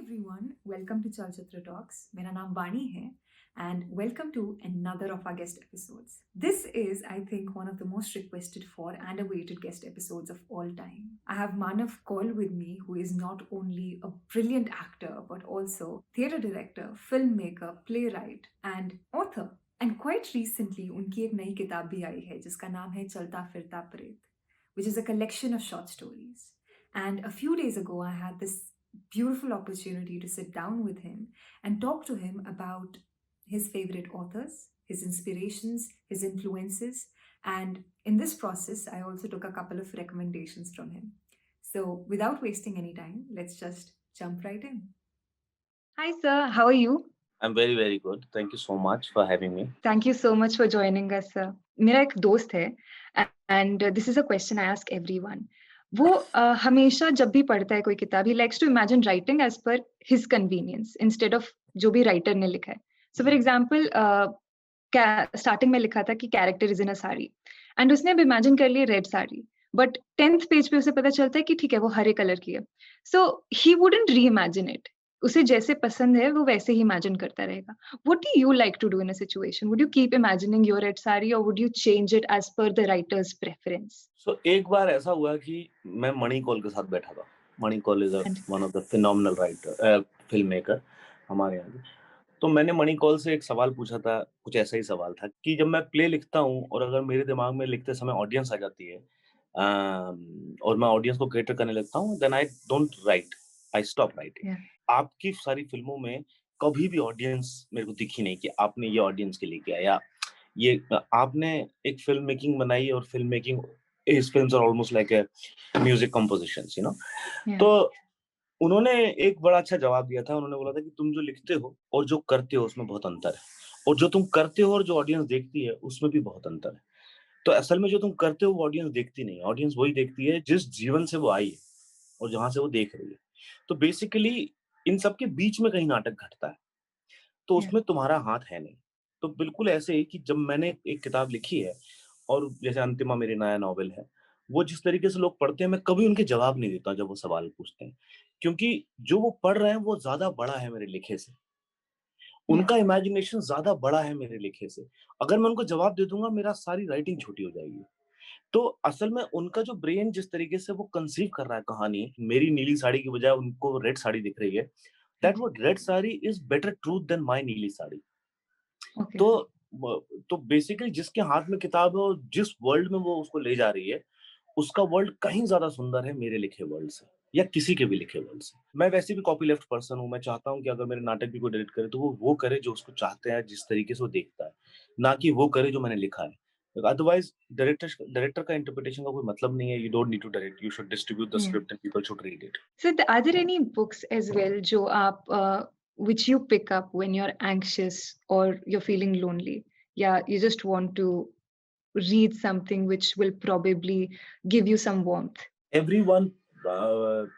everyone, welcome to Chalchitra Talks. मेरा नाम वाणी है and welcome to another of our guest episodes. This is, I think, one of the most requested for and awaited guest episodes of all time. I have Manav Kaul with me, who is not only a brilliant actor but also theatre director, filmmaker, playwright, and author. And quite recently, उनकी एक नई किताब भी आई है जिसका नाम है चलता फिरता प्रेत, which is a collection of short stories. And a few days ago, I had this beautiful opportunity to sit down with him and talk to him about his favorite authors, his inspirations, his influences. And in this process, I also took a couple of recommendations from him. So, without wasting any time, let's just jump right in. Hi, sir. How are you? I'm very, very good. Thank you so much for having me. Thank you so much for joining us, sir. मेरा एक दोस्त है and this is a question I ask everyone. वो हमेशा जब भी पढ़ता है कोई किताब, he likes to imagine writing as per his convenience instead of जो भी राइटर ने लिखा है. So for example, स्टार्टिंग में लिखा था कि character is in a sari and उसने अब इमेजिन कर लिया red sari, but 10th page पे उसे पता चलता है कि ठीक है वो हरे कलर की है. सो ही वुडंट री इमेजिन इट. उसे जैसे पसंद है वो वैसे ही इमेजिन करता रहेगा. What do you like to do in a situation? Would you keep imagining your red sari और would you change it as per the writer's preference? So एक बार ऐसा हुआ कि मैं मणि कौल के साथ बैठा था. Mani Kaul is one of the phenomenal writer, film maker हमारे यहाँ के. तो मैंने मणि कौल से एक सवाल पूछा था, कुछ ऐसा ही सवाल था कि जब मैं प्ले लिखता हूँ और अगर मेरे दिमाग में लिखते समय ऑडियंस आ जाती है और मैं ऑडियंस को कैटर करने लगता हूँ, then I don't write, I stop writing. आपकी सारी फिल्मों में कभी भी ऑडियंस मेरे को दिखी नहीं कि आपने ये ऑडियंस के लिए किया, या ये आपने एक फिल्म मेकिंग बनाई और फिल्म मेकिंग इस films are almost like a music compositions, you know. तो उन्होंने एक बड़ा अच्छा जवाब दिया था. उन्होंने बोला था कि तुम जो लिखते हो और जो करते हो उसमें बहुत अंतर है, और जो तुम करते हो और जो ऑडियंस देखती है उसमें भी बहुत अंतर है. तो असल में जो तुम करते हो वो ऑडियंस देखती नहीं है. ऑडियंस वही देखती है जिस जीवन से वो आई है और जहां से वो देख रही है. तो बेसिकली इन सब के बीच में कहीं नाटक घटता है, तो उसमें तुम्हारा हाथ है नहीं. तो बिल्कुल ऐसे ही कि जब मैंने एक किताब लिखी है और जैसे अंतिमा मेरी नया नॉवेल है, वो जिस तरीके से लोग पढ़ते हैं मैं कभी उनके जवाब नहीं देता जब वो सवाल पूछते हैं, क्योंकि जो वो पढ़ रहे हैं वो ज्यादा बड़ा है मेरे लिखे से. उनका इमेजिनेशन ज्यादा बड़ा है मेरे लिखे से. अगर मैं उनको जवाब दे दूंगा मेरा सारी राइटिंग छोटी हो जाएगी. तो असल में उनका जो ब्रेन जिस तरीके से वो कंसीव कर रहा है कहानी, मेरी नीली साड़ी की बजाय उनको रेड साड़ी दिख रही है, दैट वो red sari is better truth than my नीली साड़ी. तो बेसिकली जिसके हाथ में किताब है और जिस वर्ल्ड में वो उसको ले जा रही है, उसका वर्ल्ड कहीं ज्यादा सुंदर है मेरे लिखे वर्ल्ड से या किसी के भी लिखे वर्ल्ड से. मैं वैसे भी कॉपी लेफ्ट पर्सन हूँ. मैं चाहता हूँ कि अगर मेरे नाटक भी कोई डायरेक्ट करे तो वो करे जो उसको चाहते हैं, जिस तरीके से वो देखता है, ना कि वो करे जो मैंने लिखा है. अदरवाइज डायरेक्टर का इंटरप्रिटेशन का कोई मतलब नहीं है. You don't need to direct, you should distribute the script and people should read it. So, are there any books as well, जो आप which you pick up when you're anxious or you're feeling lonely? Yeah, you just want to read something which will probably give you some warmth. Everyone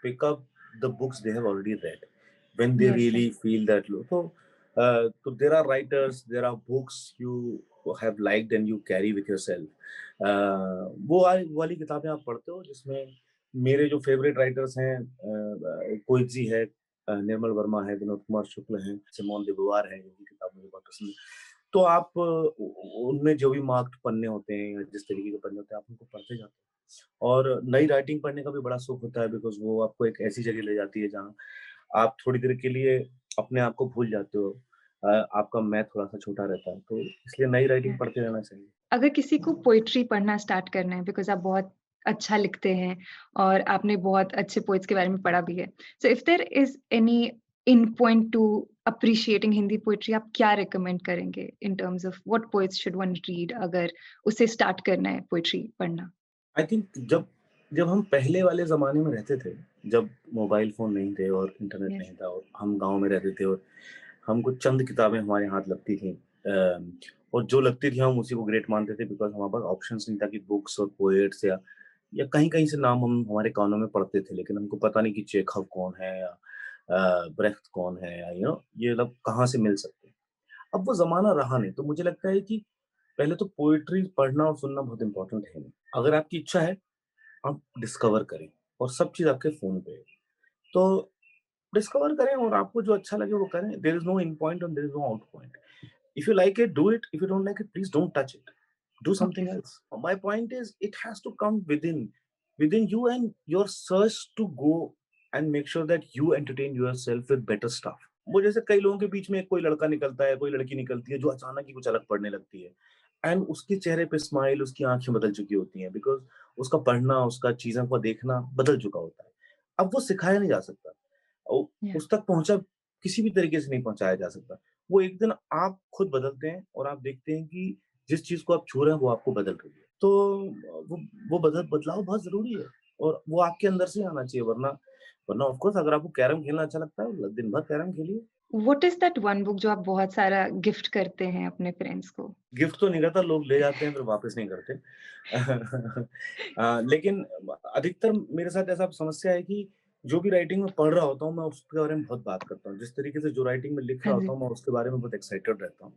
pick up the books they have already read when they really feel that low. So there are writers, there are books you have liked and you carry with yourself. वो वाली किताबें आप पढ़ते हो जिसमें मेरे जो favourite writers हैं, कोइट जी है, निर्मल वर्मा है, विनोद कुमार शुक्ल हैं, सिमोन de Beauvoir है, जिनकी किताब मुझे बहुत पसंद है. तो आप उनमें जो भी मार्क्ड पन्ने होते हैं या जिस तरीके के पन्ने होते हैं आप उनको पढ़ते जाते हैं. और नई राइटिंग पढ़ने का भी बड़ा सुख होता है, बिकॉज वो आपको एक ऐसी जगह ले जाती है जहाँ आप थोड़ी देर के लिए अपने आप को भूल जाते हो. आपका मैं थोड़ा सा छोटा रहता है, तो इसलिए नई राइटिंग पढ़ते रहना चाहिए. अगर किसी को पोइट्री पढ़ना स्टार्ट करना है, बिकॉज आप बहुत अच्छा लिखते हैं और आपने बहुत अच्छे पोइट्स के बारे में पढ़ा भी है, so if there is any in point to appreciating Hindi poetry, आप क्या रिकमेंड करेंगे in terms of what poets should one read अगर उसे स्टार्ट करना है पोइट्री पढ़ना? आई थिंक जब हम पहले वाले ज़माने में रहते थे, जब मोबाइल फ़ोन नहीं थे और इंटरनेट नहीं था और हम गाँव में रहते थे और हमको चंद किताबें हमारे हाथ लगती थीं, और जो लगती थी हम उसी को ग्रेट मानते थे, बिकॉज़ हमारे पास ऑप्शंस नहीं था कि बुक्स और पोएट्स या कहीं-कहीं से नाम हम हमारे कानों में पढ़ते थे, लेकिन हमको पता नहीं कि चेखव कौन है या ब्रेख्त कौन है, या ये लोग कहाँ से मिल सकते हैं. अब वो ज़माना रहा नहीं, तो मुझे लगता है कि पहले तो पोएट्री पढ़ना और सुनना बहुत इम्पोर्टेंट है. अगर आपकी इच्छा है, आप डिस्कवर करें और सब चीज़ आपके फ़ोन पे है. तो डिस्कवर करें और आपको जो अच्छा लगे वो करें। There is no in point and there is no out point. If you like it, do it. If you don't like it, please don't touch it. Do something Okay. else. My point is, it has to come within you and your search to go and make sure that you entertain yourself with better stuff. वो जैसे कई लोगों के बीच में कोई लड़का निकलता है, कोई लड़की निकलती है जो अचानक ही कुछ अलग पढ़ने लगती है एंड उसके चेहरे पे स्माइल, उसकी आंखें बदल चुकी होती हैं बिकॉज उसका पढ़ना, उसका चीजों को देखना बदल चुका होता है। अब वो सिखाया नहीं जा सकता, Yeah. उस तक पहुंचा किसी भी तरीके से नहीं पहुंचाया जा सकता। वो एक दिन आप खुद बदलते हैं और आप देखते हैं कि जिस चीज को आप छू रहे हैं वो आपको बदल रही है। तो वो बदलाव बहुत जरूरी है और वो आपके अंदर से ही आना चाहिए, वरना वरना ऑफ कोर्स अगर आपको कैरम खेलना अच्छा लगता है दिन भर कैरम खेलिए। What is that one book जो आप बहुत सारा गिफ्ट करते हैं अपने फ्रेंड्स को? गिफ्ट तो नहीं करता, लोग ले जाते हैं फिर वापस नहीं करते। लेकिन अधिकतर मेरे साथ ऐसा समस्या है कि जो भी राइटिंग मैं पढ़ रहा होता हूँ, मैं उसके बारे में बहुत बात करता हूँ। जिस तरीके से जो राइटिंग में लिख हाँ रहा होता जी। हूँ, मैं उसके बारे में बहुत एक्साइटेड रहता हूँ।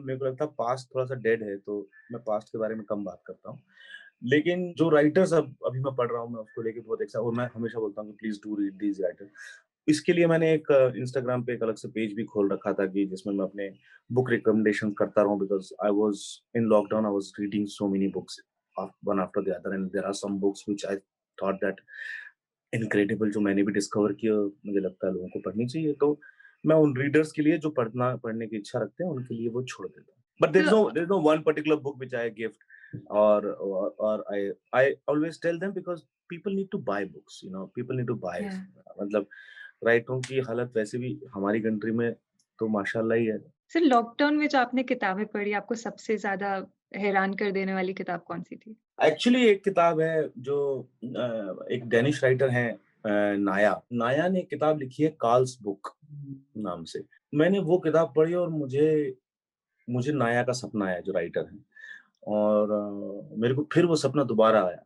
मेरे को लगता है पास्ट थोड़ा-सा डेड है, तो मैं पास्ट के बारे में कम बात करता हूँ। लेकिन जो राइटर्स अब अभी मैं पढ़ रहा हूँ, मैं उसको लेके बहुत और मैं हमेशा बोलता हूँ कि please do read these writers. इसके लिए मैंने एक इंस्टाग्राम पे एक अलग से पेज भी खोल रखा था कि जिसमें मैं अपने बुक रिकमेंडेशन करता रहूं, because I was in lockdown, I was reading so many books one after the other and there are some books which I thought that incredible, जो मैंने भी डिस्कवर किया, मुझे लगता है लोगों को पढ़नी चाहिए। तो मैं उन रीडर्स के लिए जो पढ़ने की इच्छा रखते हैं उनके लिए वो छोड़ देता हूँ। बट तो there is no one particular book which I gift और I always tell them because people need to buy books, you know, people need to buy. yeah. मतलब राइटरों की हालत वैसे भी हमारी कंट्री में तो माशाल्लाह ही है। सर लॉकडाउन में जो आपने किताबें पढ़ी, आपको सबसे ज़्यादा हैरान कर देने वाली किताब कौन-सी थी? एक्चुअली एक किताब है जो एक डेनिश राइटर हैं, नाया। नाया ने एक किताब लिखी है कार्ल्स बुक नाम से। मैंने वो किताब पढ़ी और मुझे मुझे नाया का सपना आया, जो राइटर हैं, और मेरे को फिर वो सपना दोबारा आया।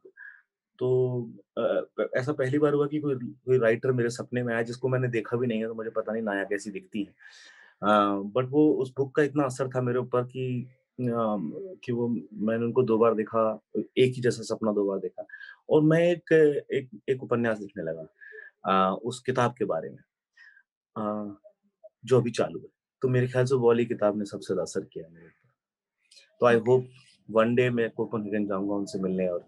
तो ऐसा पहली बार हुआ कि कोई कोई राइटर मेरे सपने में आया जिसको मैंने देखा भी नहीं है, तो मुझे पता नहीं नाया कैसी दिखती है। बट वो उस बुक का इतना असर था मेरे ऊपर कि वो मैंने उनको 2 बार देखा, एक ही जैसा सपना 2 बार देखा और मैं एक उपन्यास लिखने लगा उस किताब के बारे में, अ, जो अभी चालू है। तो मेरे ख्याल से वो वाली किताब ने सबसे ज़्यादा असर किया मेरे ऊपर। तो I okay. Hope one day मैं कोपेनहेगन जाऊँगा उनसे मिलने और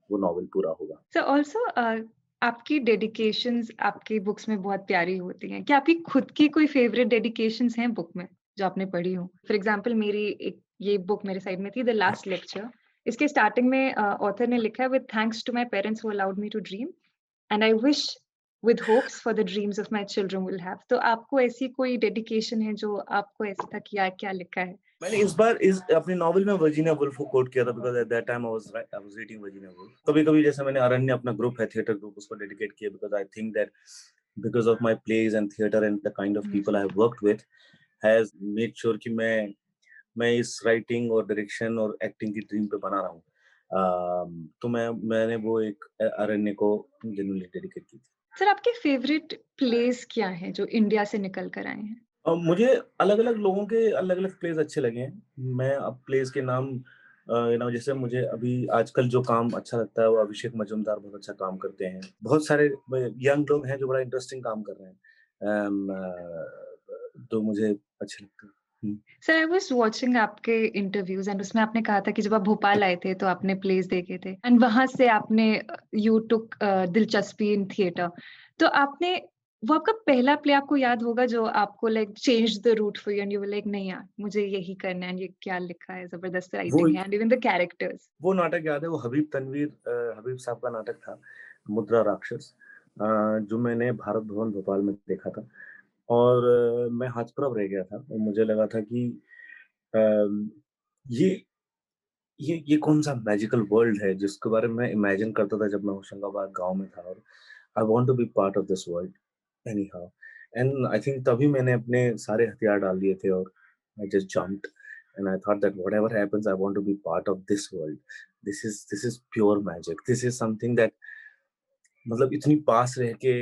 वो नॉवेल पूरा होगा। सर ऑल्सो आपकी डेडिकेशंस आपकी बुक्स में बहुत प्यारी होती हैं। क्या आपकी खुद की कोई फ़ेवरेट डेडिकेशंस हैं बुक में, जो आपने पढ़ी हो? फॉर एग्ज़ाम्पल मेरी एक ये बुक मेरे साइड में थी द लास्ट लेक्चर। इसके स्टार्टिंग में ऑथर ने लिखा है with thanks to my parents who allowed me to dream and I wish with hopes for the dreams of my children will have. तो आपको ऐसी कोई डेडिकेशन है जो आपको ऐसा था कि यार क्या लिखा है? मैंने इस बार इस अपनी नॉवेल में वर्जीनिया वुल्फ को कोट किया था because at that time I was reading Virginia Woolf. कभी-कभी जैसे मैंने अरण्य अपना ग्रुप है, थिएटर ग्रुप, उसको डेडिकेट किया because I think that because of my plays and theatre and the kind of people I amazing. Have worked with has made sure कि मैं इस राइटिंग और डायरेक्शन और एक्टिंग की ड्रीम पे बना रहा हूँ। तो मैंने वो एक अरण्य को जेन्युइनली डेडिकेट की थी। सर आपके फ़ेवरेट प्लेस क्या हैं जो इंडिया से निकल कर आए हैं? मुझे अलग-अलग लोगों के अलग-अलग प्लेस अच्छे लगे हैं। मैं अब प्लेस के नाम जैसे मुझे अभी आजकल जो काम अच्छा लगता है वो अभिषेक मजूमदार बहुत अच्छा काम करते हैं। बहुत सारे यंग लोग हैं जो बड़ा इंटरेस्टिंग काम कर रहे हैं। तो मुझे अच्छे लगते हैं। हुँ। सर आई वाज़ वाचिंग आपके इंटरव्यूज़ एंड उसमें आपने कहा था कि जब आप भोपाल आए थे तो आपने प्लेस देखे थे एंड वहाँ से आपने यू टूक दिलचस्पी इन थिएटर। तो आपने वो आपका पहला प्ले आपको याद होगा जो आपको like changed the route for you and you were like नहीं यार मुझे यही करना है एंड ये क्या लिखा है ज़बरदस्त वो राइटिंग है एंड इवन द कैरेक्टर्स। वो नाटक याद है, वो हबीब साहब का नाटक था, मुद्रा राक्षस, जो मैंने भारत भवन भोपाल में देखा था और मैं हतप्रभ रह गया था और मुझे लगा था कि अम, ये ये कौन-सा मैजिकल वर्ल्ड है जिसके बारे में मैं इमेजिन करता था जब मैं होशंगाबाद गाँव में था और I want to be part of this world anyhow and I think तभी मैंने अपने सारे हथियार डाल दिए थे और I just jumped and I thought that whatever happens I want to be part of this world. This is pure magic. This is something that मतलब इतनी पास रह के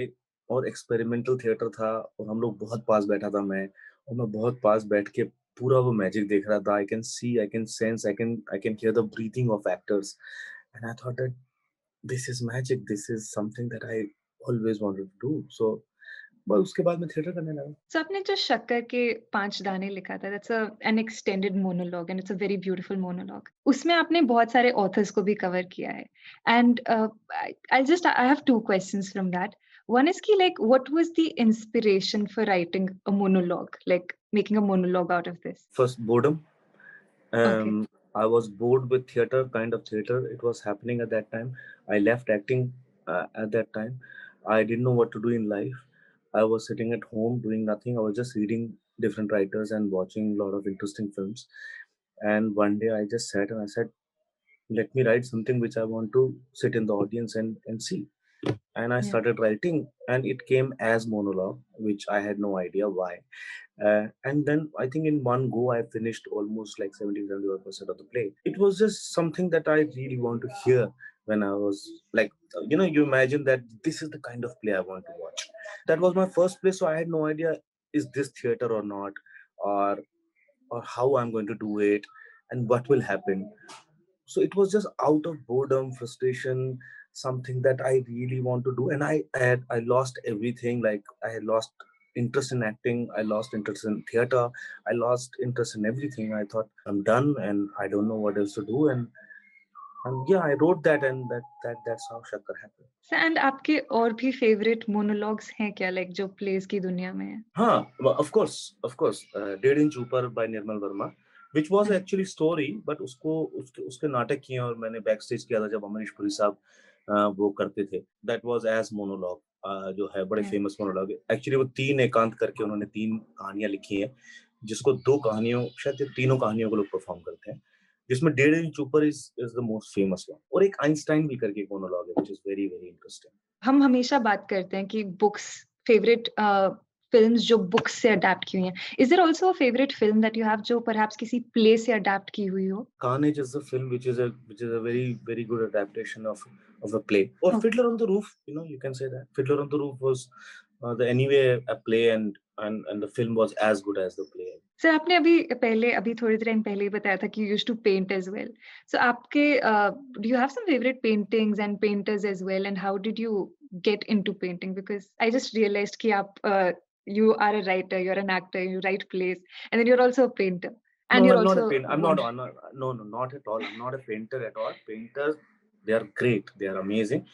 और एक्सपेरिमेंटल थिएटर था और हम लोग बहुत पास बैठा था मैं और मैं बहुत पास बैठ के पूरा वो मैजिक देख रहा था। I can see, I can sense, I can hear the breathing of actors and I thought that this is magic, this is something that I always wanted to do. So बस उसके बाद मैं theatre करने लगा। So आपने जो शक्कर के 5 दाने लिखा था, that's an extended monologue and it's a very beautiful monologue. उसमें आपने बहुत सारे authors को भी cover किया है. And I have 2 questions from that. One is कि like what was the inspiration for writing a monologue, like making a monologue out of this? First boredom. Okay. I was bored with theater, kind of theater. It was happening at that time. I left acting at that time. I didn't know what to do in life. I was sitting at home doing nothing. I was just reading different writers and watching a lot of interesting films. And one day I just sat and I said, let me write something which I want to sit in the audience and see. And I Yeah. started writing, and it came as monologue, which I had no idea why. And then I think in one go, I finished almost like 70-75% of the play. It was just something that I really want to hear when I was like, you imagine that this is the kind of play I want to watch. That was my first play, so I had no idea is this theater or not, or or how I'm going to do it, and what will happen. So it was just out of boredom, frustration, something that I really want to do. And I lost everything. Like I had lost interest in acting, I lost interest in theater, I lost interest in everything. I thought I'm done and I don't know what else to do. And yeah, I wrote that, and that's how Shakkar happened. So, and आपके और भी favorite monologues हैं क्या, like जो plays की दुनिया में है? हाँ, of course, डेढ़ इंच ऊपर by Nirmal Verma, which was हाँ। actually story, but उसके नाटक किए और मैंने बैक स्टेज किया था जब अमरीश पुरी साहब वो करते थे. That was as monologue, जो है बड़े Yeah. फेमस मोनोलॉग है. एक्चुअली वो 3 एकांत करके उन्होंने 3 कहानियां लिखी हैं, जिसको 2 कहानियों, शायद ये तीनों कहानियों को लोग परफॉर्म करते हैं, जिसमें डेढ़ इंच ऊपर is the most famous one. और एक आइंस्टाइन भी करके एक मोनोलॉग है, which is very very interesting. हम हमेशा बात करते हैं कि बुक्स फेवरेट फिल्म्स जो बुक्स से अडैप्ट की हुई हैं. Is there also a favourite film that you have जो परहैप्स किसी प्ले से अडैप्ट की हुई हो? Carnage is the film which is a very very good adaptation of a play. Or Okay. Fiddler on the Roof, you can say that Fiddler on the Roof was the anyway a play, and the film was as good as the play. Sir आपने अभी थोड़ी time पहले ही बताया था कि you used to paint as well. So आपके do you have some favourite paintings and painters as well and how did you get into painting? Because I just realised कि आप you are a writer, you're an actor, you write plays, and then you're also a painter, and No, you're I'm not a also painter. I'm not one. on. No, no, not at all. I'm not a painter at all. Painters, they are great. They are amazing.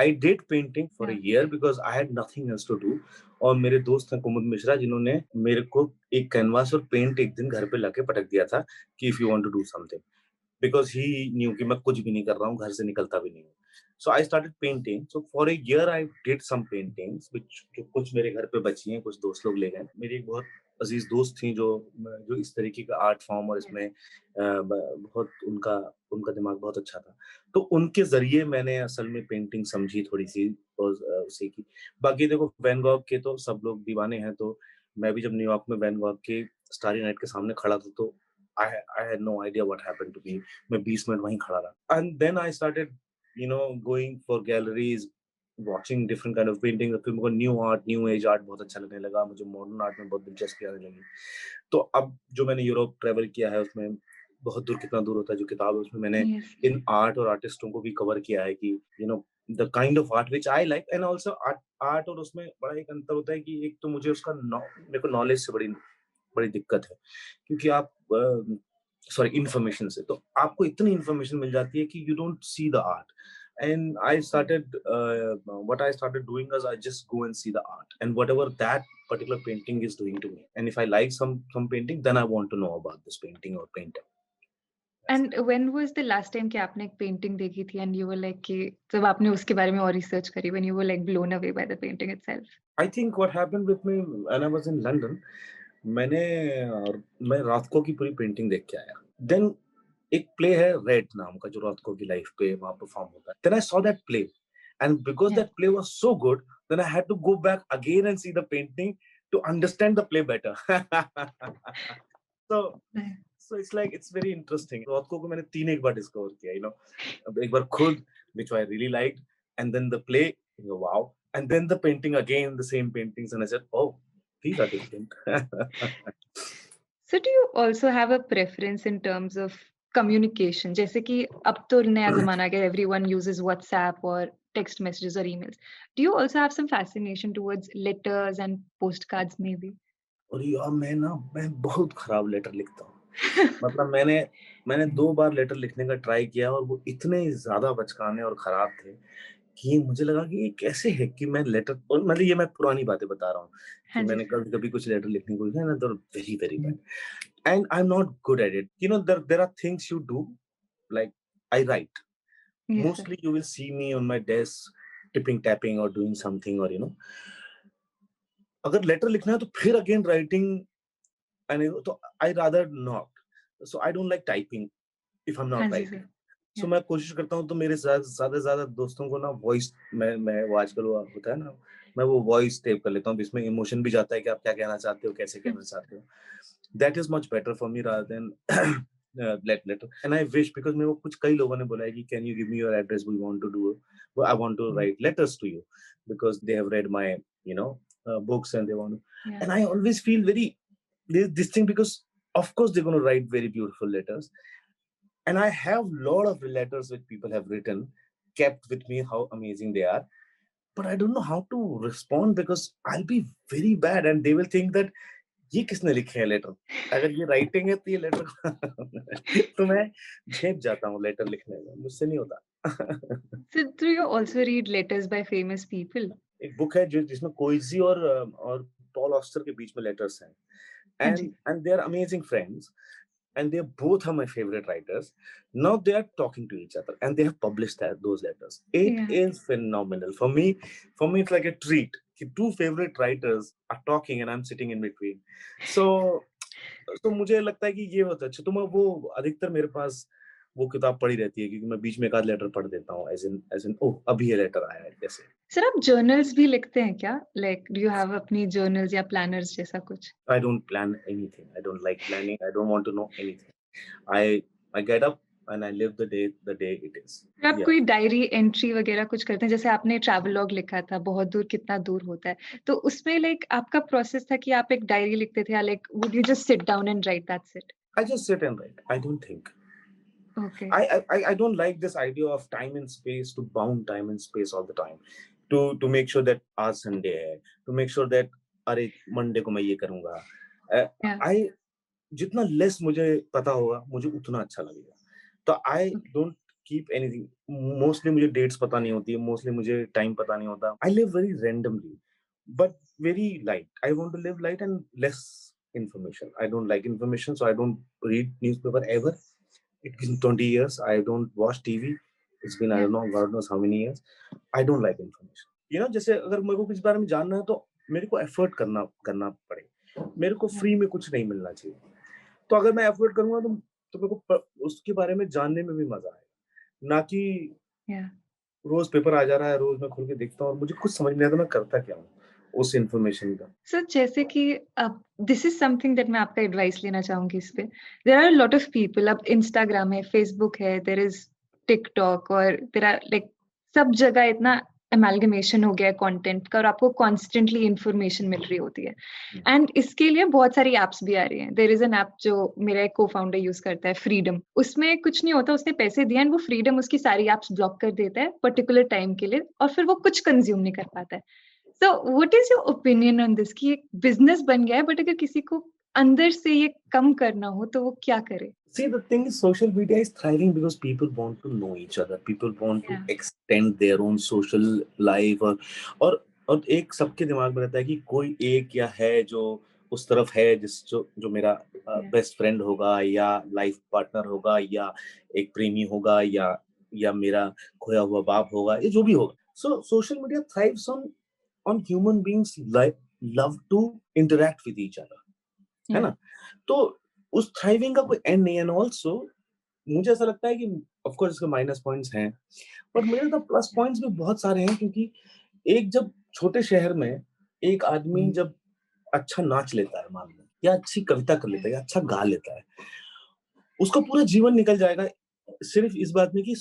I did painting for a Yeah. year because I had nothing else to do. और मेरे दोस्त हैं कुमुद मिश्रा, जिन्होंने मेरे को एक canvas और paint एक दिन घर पे लाके पटक दिया था कि if you want to do something, because he knew कि मैं कुछ भी नहीं कर रहा हूँ, घर से निकलता भी नहीं हूँ. So I started painting. So for a year I did some paintings which जो कुछ मेरे घर पे बची हैं, कुछ दोस्त लोग ले गए. मेरी एक बहुत अजीज दोस्त थी जो जो इस तरीके का आर्ट फॉर्म और इसमें बहुत उनका उनका दिमाग बहुत अच्छा था. तो उनके जरिए मैंने असल में पेंटिंग समझी थोड़ी सी और सीखी. बाकी देखो वैन गॉग के तो सब लोग दीवाने हैं, तो मैं भी जब न्यूयॉर्क में वैन गॉग के स्टारी नाइट के सामने खड़ा था तो I had no idea what happened to me. मैं 20 मिनट वहीं खड़ा रहा. And then I started, going for galleries, watching different kind of painting. फिर मुझे new art, new age art बहुत अच्छा लगने लगा. मुझे मॉडर्न आर्ट में बहुत दिलचस्पी आने लगी. तो अब जो मैंने यूरोप ट्रेवल किया है उसमें बहुत दूर, कितना दूर होता है जो किताब है, उसमें मैंने Yes. इन आर्ट और आर्टिस्टों को भी कवर किया है कि the kind of art which I like. And also art और उसमें बड़ा एक अंतर होता है कि एक तो मुझे उसका मेरे को नॉलेज से बड़ी बड़ी दिक्कत है, क्योंकि आप सॉरी इन्फॉर्मेशन से, तो आपको इतनी इन्फॉर्मेशन मिल जाती है कि you don't see the art. And I started what I started doing is I just go and see the art and whatever that particular painting is doing to me, and if I like some painting, then I want to know about this painting or painter. And when was the last time कि आपने एक painting देखी थी and you were like कि जब आपने उसके बारे में और रिसर्च करी, when you were like blown away by the painting itself? I think what happened with me when I was in London, मैंने मैं राथको की पूरी पेंटिंग देख के आया. Then एक प्ले है रेड नाम का जो राथको की लाइफ पे वहां परफॉर्म होता है. Then I saw that play, and because Yeah. that play was so good, then I had to go back again and see the painting to understand the play better. so Right. so it's like it's very interesting. राथको को मैंने 3 एक बार discover किया, अब एक बार खुद, which I really liked, and then the play, wow, and then the painting again, the same paintings, and I said, oh, these are different. So do you also have a preference in terms of communication? जैसे कि अब तो नया ज़माना आ गया, everyone uses WhatsApp or text messages or emails. Do you also have some fascination towards letters and postcards maybe? और यार मैं बहुत खराब लेटर लिखता हूँ। मतलब मैंने 2 बार लेटर लिखने का ट्राई किया और वो इतने ज़्यादा बचकाने और खराब थे कि मुझे लगा कि ये कैसे है कि मैं लेटर, और मतलब ये मैं पुरानी बातें बता रहा हूँ कि हाँ जी मैंने सर। कभी कुछ लेटर लिखने की कोशिश किया ना, तो very very bad and I am not good at it. You know there are things you do, like I write, yes sir. Mostly you will see me on my desk tipping tapping और doing something, और अगर letter लिखना है तो फिर again writing, and तो I rather not, so I don't like typing if I am हाँ not ji writing. Sir. सो या मैं कोशिश करता हूँ तो मेरे ज़्यादा से ज़्यादा दोस्तों को ना वॉइस, मैं वो आजकल वो होता है ना, मैं वो वॉइस टेप कर लेता हूँ, जिसमें इमोशन भी जाता है कि आप क्या कहना चाहते हो, कैसे कहना चाहते हो। That is much better for me rather than letter. And I wish, because मेरे को कुछ कई लोगों ने बोला है कि can you give me your address, we want to do, I want to write letters to you because they have read my you know books and they want to, या and I always feel very this thing because of course they're going to write very beautiful letters, and I have lot of letters which people have written, kept with me how amazing they are, but I don't know how to respond because I'll be very bad and they will think that ये किसने लिखे हैं letter, अगर ये writing है तो ये letter तो मैं झेप जाता हूँ लेटर लिखने में, मुझसे नहीं होता। So do you also read letters by famous people? एक बुक है जिसमें कोइजी और पॉल ऑस्टर के बीच में लेटर्स हैं, हाँ जी। and they are amazing friends, and they both are my favorite writers. Now they are talking to each other and they have published those letters. It या is phenomenal for me. For me it's like a treat कि two favorite writers are talking and I'm sitting in between. So मुझे लगता है कि ये बहुत अच्छा, तो मैं वो अधिकतर मेरे पास वो किताब पड़ी रहती है क्योंकि मैं बीच में एक आध लेटर पढ़ देता हूँ, एज इन ओह अभी ये लेटर आया है जैसे। सर आप जर्नल्स भी लिखते हैं क्या? लाइक डू यू हैव अपनी जर्नल्स या प्लानर्स जैसा कुछ? I don't plan anything. I don't like planning. I don't want to know anything. I get up and I live the day it is. फिर आप Yeah. कोई diary entry वगैरह कुछ करते हैं? जैसे आपने ट्रैवलॉग लिखा था, बहुत दूर कितना दूर होता है। तो उसमें लाइक आपका प्रोसेस था कि आप एक डायरी लिखते थे या like would you just sit down and right that's it? I just sit and write. I don't think. Okay. I don't like this idea of time and space, to bound time and space all the time. To make sure that आज Sunday है, to make sure that अरे Monday को मैं ये करूँगा। या I जितना less मुझे पता होगा मुझे उतना अच्छा लगेगा, तो I okay. Don't keep anything. Mostly मुझे डेट्स पता नहीं होती है, मोस्टली मुझे टाइम पता नहीं होता। I live very randomly but very light. I want to live light and less information. I don't like information, so I don't read newspaper ever. It's been 20 years. I don't watch TV. It's been, I या don't know, God knows how many years. I don't like information. जैसे अगर मेरे को किसी बारे में जानना है तो मेरे को एफर्ट करना करना पड़े, मेरे को या फ्री में कुछ नहीं मिलना चाहिए। तो अगर मैं एफर्ट करूँगा तो मेरे को उसके बारे में जानने में भी मजा आएगा, ना कि या रोज पेपर आ जा रहा है, रोज मैं खोल के देखता हूँ और मुझे कुछ समझ नहीं आता मैं करता क्या हूँ उस इन्फॉर्मेशन का। सर जैसे कि अब दिस इज समथिंग दैट मैं आपका एडवाइस लेना चाहूंगी इस पे। There are lot of people, अब इंस्टाग्राम है, फेसबुक है, देयर इज टिकटॉक और देयर आर लाइक सब जगह इतना अमालगमेशन हो गया है कंटेंट का और आपको कॉन्स्टेंटली इंफॉर्मेशन मिल रही होती है। एंड इसके लिए बहुत सारी एप्स भी आ रही हैं। देयर इज एन ऐप जो मेरा एक को-फाउंडर यूज़ करता है, फ्रीडम। उसमें कुछ नहीं होता, उसने पैसे दिए एंड वो फ्रीडम उसकी सारी एप्स ब्लॉक कर देता है पर्टिकुलर टाइम के लिए और फिर वो कुछ कंज़्यूम नहीं कर पाता है। So what is your opinion on this कि एक बिज़नेस बन गया है बट अगर किसी को अंदर से ये कम करना हो तो वो क्या करे? See, the thing is, social media is thriving because people want to know each other. People want to या extend their own social life, और एक सबके दिमाग में रहता है कि कोई एक या है जो उस तरफ है, जो मेरा या बेस्ट फ्रेंड होगा या लाइफ पार्टनर होगा या एक प्रेमी होगा या मेरा खोया हुआ बाप होगा, ये जो भी होगा। So social media thrives on human beings like love to interact with each other, है या ना? तो उस थ्राइविंग का कोई एंड नहीं है, एंड ऑल्सो मुझे ऐसा लगता है कि ऑफ कोर्स इसके माइनस पॉइंट्स हैं, बट मुझे तो प्लस पॉइंट्स भी बहुत सारे हैं क्योंकि एक जब छोटे शहर में एक आदमी जब अच्छा नाच लेता है मान लो, या अच्छी कविता कर या लेता है या अच्छा गा लेता है, उसका पूरा जीवन निकल जाएगा सिर्फ इस बात में कि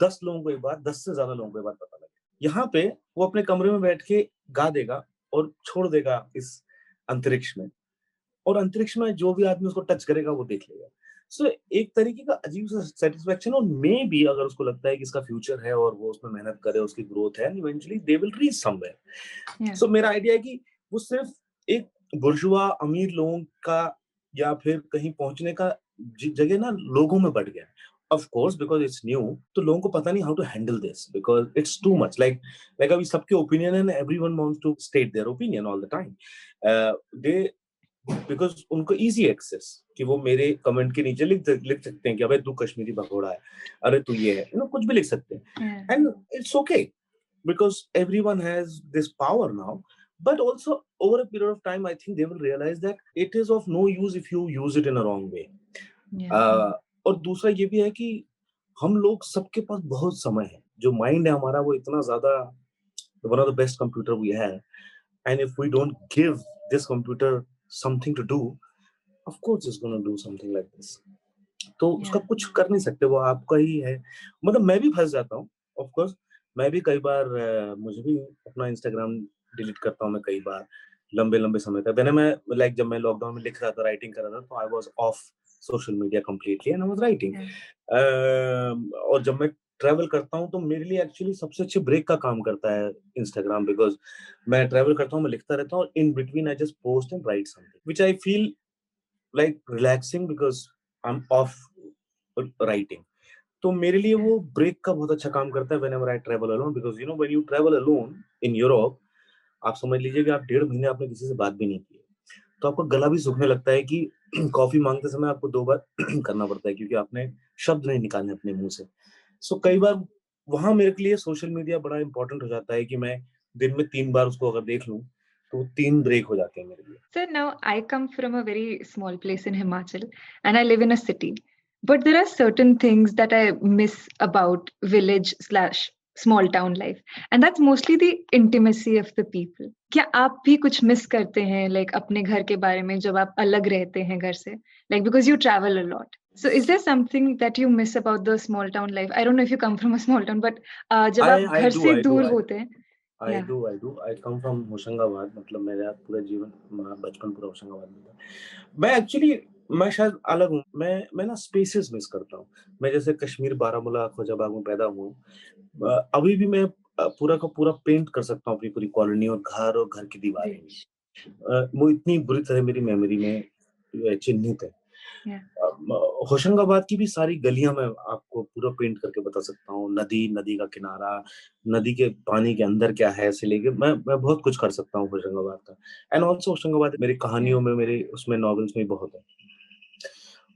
10 लोगों को एक बार, 10 से ज्यादा लोगों को एक बार पता लगे। यहाँ पे वो अपने कमरे में बैठ के गा देगा और छोड़ देगा इस अंतरिक्ष में, और अंतरिक्ष में जो भी आदमी उसको टच करेगा वो देख लेगा। सो एक तरीके का अजीब सा सेटिस्फेक्शन, और मे बी अगर उसको लगता है कि इसका फ्यूचर है और वो उसमें मेहनत करे, उसकी ग्रोथ है, eventually they will reach somewhere. Yeah. सो मेरा आइडिया है कि वो सिर्फ एक बुर्जुआ अमीर लोगों का या फिर कहीं पहुंचने का जगह ना लोगों में बढ़ गया है। Of course because it's new, तो लोगों को पता नहीं how to handle this because it's too much, like अभी सबके ओपिनियन है, everyone wants to state their opinion all the time. They because उनको इजी एक्सेस कि वो मेरे कमेंट के नीचे लिख सकते हैं कि अबे तू कश्मीरी भगोड़ा है, अरे तू ये है, कुछ भी लिख सकते हैं, Yeah. And it's okay because everyone has this power now, but also over a period of time I think they will realize that it is of no use if you use it in a wrong way. Yeah. और दूसरा ये भी है कि हम लोग सबके पास बहुत समय है, जो माइंड है हमारा वो इतना ज्यादा, one of the best computer we have, and if we don't give this computer something to do, of course it's going to do something like this. तो उसका Yeah. कुछ कर नहीं सकते, वो आपका ही है। मतलब मैं भी फंस जाता हूँ, ऑफ कोर्स मैं भी कई बार मुझे भी अपना इंस्टाग्राम डिलीट करता हूँ मैं कई बार लंबे लंबे समय तक। मैंने मैं लाइक जब मैं लॉकडाउन में लिख रहा था, राइटिंग कर रहा था, तो I was of social media completely and I was writing. Yeah. और जब मैं ट्रैवल करता हूँ तो मेरे लिए एक्चुअली सबसे अच्छे ब्रेक का काम करता है इंस्टाग्राम, बिकॉज मैं ट्रैवल करता हूँ, मैं लिखता रहता हूँ, in between I just post and right something which I feel like relaxing because I'm off writing. तो मेरे लिए वो ब्रेक का बहुत अच्छा काम करता है whenever I travel alone, because you know when you travel alone in Europe, आप समझ लीजिए कि आप 1.5 महीने आपने किसी से बात भी नहीं की है, तो आपका गला भी सूखने लगता है कि कॉफी मांगते समय आपको 2 बार करना पड़ता है क्योंकि आपने शब्द नहीं निकालने अपने मुंह से। सो कई बार वहां मेरे लिए सोशल मीडिया बड़ा इंपॉर्टेंट हो जाता है कि मैं दिन में 3 बार उसको अगर देख लूं तो 3 ब्रेक हो जाते हैं मेरे लिए। So now I come from a very small place in Himachal and I live in a city. But there are certain things that I miss about village slash small town life. And that's mostly the intimacy of the people. क्या आप भी कुछ miss करते हैं like अपने घर के बारे में जब आप अलग रहते हैं घर से? Like because you travel a lot. So is there something that you miss about the small town life? I don't know if you come from a small town, but जब आप I घर do, से I do, दूर I होते हैं, I yeah. do, I do. I come from Hoshangabad, मतलब मेरा पूरा जीवन, बचपन पूरा होशंगाबाद में था। मैं एक्चुअली मैं शायद अलग हूँ। मैं ना स्पेसेस मिस करता हूँ। मैं जैसे कश्मीर, बारामूला, खोजाबाग में पैदा हुआ हूँ। अभी भी मैं पूरा का पूरा पेंट कर सकता हूँ अपनी पूरी कॉलोनी और घर की दीवारें भी। Rich. वो इतनी बुरी तरह मेरी मेमोरी में चिन्हित है। Yeah. होशंगाबाद की भी सारी गलियां मैं आपको पूरा पेंट करके बता सकता हूँ। नदी का किनारा, नदी के पानी के अंदर क्या है से लेके मैं बहुत कुछ कर सकता हूँ होशंगाबाद का। एंड ऑल्सो होशंगाबाद मेरी कहानियों में, मेरे उसमें नॉवेल्स में बहुत है।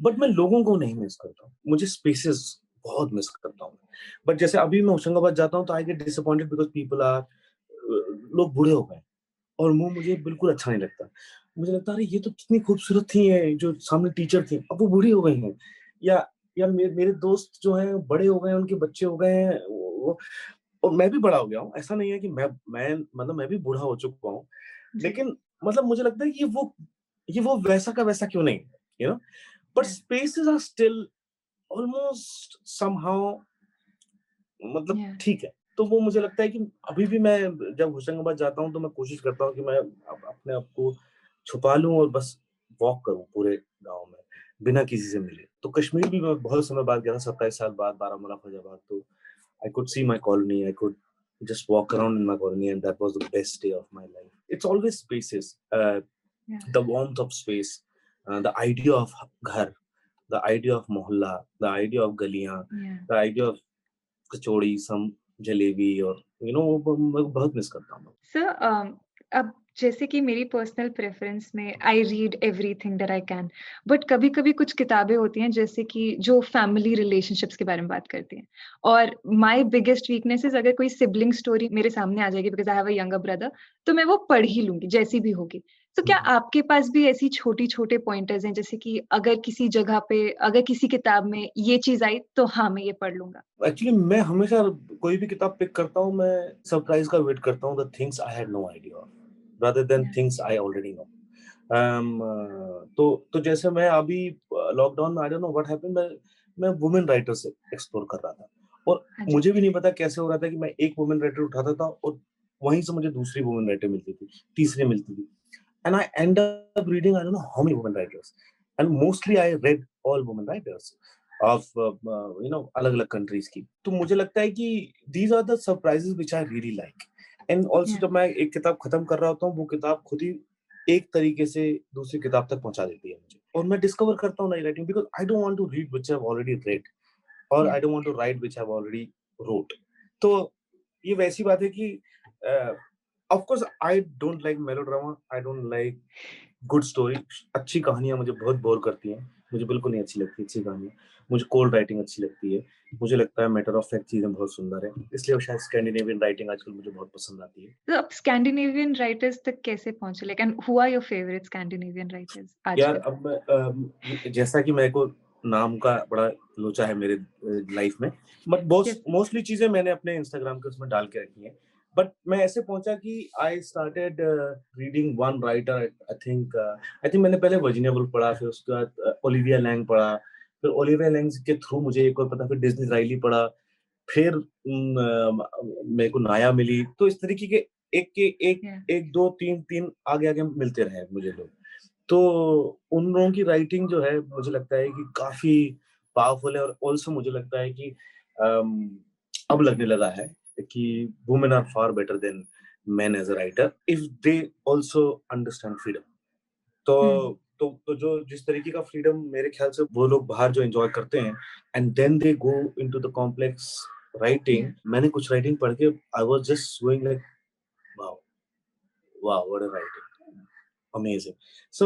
बट मैं लोगों को नहीं मिस करता हूँ, मुझे स्पेसेस बहुत मिस करता हूँ। बट जैसे अभी मैं होशंगाबाद जाता हूँ तो I get disappointed because people are, लोग बूढ़े हो गए और वो मुझे बिल्कुल अच्छा नहीं लगता। मुझे लगता है अरे ये तो कितनी खूबसूरत थी है, जो सामने टीचर थी, अब वो बूढ़ी हो गई हैं। या मेरे दोस्त जो हैं बड़े हो गए हैं, उनके बच्चे हो गए हैं, और मैं भी बड़ा हो गया हूँ। ऐसा नहीं है कि मैं मतलब मैं भी बूढ़ा हो चुका हूँ। जी. लेकिन मतलब मुझे लगता है कि ये वो वैसा का वैसा क्यों नहीं, you know? But Yeah. Spaces are still almost somehow, मतलब Yeah. ठीक है। तो वो मुझे लगता है कि अभी भी मैं जब होशंगाबाद जाता हूँ तो मैं कोशिश करता हूँ कि मैं अपने आप को छुपा लूँ और बस वॉक करूँ पूरे गाँव में, बिना किसी से मिले। तो कश्मीर भी मैं बहुत समय बाद गया था, 27 साल बाद, बारामूला, फैजाबाद, तो I could see my colony, I could just walk around in my colony, and that was the best day of my life. It's always spaces, Yeah. the warmth of space, the idea of ghar, the idea of mohalla, the idea of galiyan, Yeah. the idea of कचौड़ी, सम जलेबी, और वो मैं बहुत miss करता हूँ। Sir अब जैसे कि मेरी पर्सनल प्रेफरेंस में I read everything that I can, but कभी-कभी कुछ किताबें होती हैं जैसे कि जो फैमिली रिलेशनशिप्स के बारे में बात करती हैं, और माय बिगेस्ट वीकनेस इज़ अगर कोई सिबलिंग स्टोरी मेरे सामने आ जाएगी because I have a younger brother, तो मैं वो पढ़ ही लूँगी जैसी भी होगी। तो क्या आपके पास भी ऐसी छोटी-छोटे पॉइंटर्स हैं जैसे कि अगर किसी जगह पे अगर किसी किताब में ये चीज़ आई तो हाँ, मैं ये पढ़ लूँगा? एक्चुअली मैं हमेशा कोई भी किताब पिक करता हूँ, मैं सरप्राइज का वेट करता हूँ, the things I had no idea of, rather than या. Things I already know. तो जैसे मैं अभी लॉकडाउन में, I don't know what happened, मैं वुमेन राइटर से एक्सप्लोर कर रहा था, और हाँ जी. मुझे भी नहीं पता कैसे हो रहा था कि मैं एक वुमेन राइटर उठाता था और वहीं से मुझे दूसरी वुमेन राइटर मिलती थी, तीसरी मिलती थी, and I and up reading I don't know how many women writers, and mostly I read all women writers of अलग-अलग countries की. तो मुझे लगता है कि these are the surprises which I really like. And also Yeah. जब मैं एक किताब खत्म कर रहा होता हूँ, वो किताब खुद ही एक तरीके से दूसरी किताब तक पहुंचा देती है मुझे. और मैं डिस्कवर करता हूँ नई writing, because I don't want to read which I've already read, or Yeah. I don't want to write which I've already wrote. तो ये वैसी बात है कि of course I don't like melodrama, I don't like good story. अच्छी कहानियां मुझे बहुत बोर करती हैं, मुझे बिल्कुल नहीं अच्छी लगती अच्छी कहानियां. मुझे कोल्ड राइटिंग अच्छी लगती है. मुझे लगता है मैटर ऑफ फैक्ट चीजें बहुत सुंदर है, इसलिए शायद स्कैंडिनेवियन राइटिंग आजकल मुझे बहुत पसंद आती है. तो आप स्कैंडिनेवियन राइटर्स तक कैसे पहुंचे? Like and who are your favourite Scandinavian writers यार आजकल? अब जैसा कि मेरे को नाम का बड़ा लोचा है मेरे लाइफ में, बट Yes. मोस्टली चीजें मैंने अपने इंस्टाग्राम के उसमें डाल के रखी हैं. बट मैं ऐसे पहुंचा कि I started reading one writer. I think मैंने पहले वर्जीनिया वुल्फ पढ़ा, फिर उसके बाद ओलिविया लैंग पढ़ा, फिर ओलिविया लैंग के थ्रू मुझे एक और पता, फिर डिज्नी राइली पढ़ा, फिर मेरे को नाया मिली. तो इस तरीके के एक के एक Yeah. एक दो तीन तीन आगे आगे मिलते रहे मुझे लोग. तो उन लोगों की राइटिंग जो है मुझे लगता है कि काफी पावरफुल है. और ऑल्सो मुझे लगता है कि अब लगने लगा है कि women are far better than men as a writer if they also understand freedom. तो तो जो जिस तरीके का फ्रीडम मेरे ख्याल से वो लोग बाहर जो एंजॉय करते हैं, and then they go into the complex writing. मैंने कुछ राइटिंग पढ़ के I was just going like wow wow what a writing, amazing. So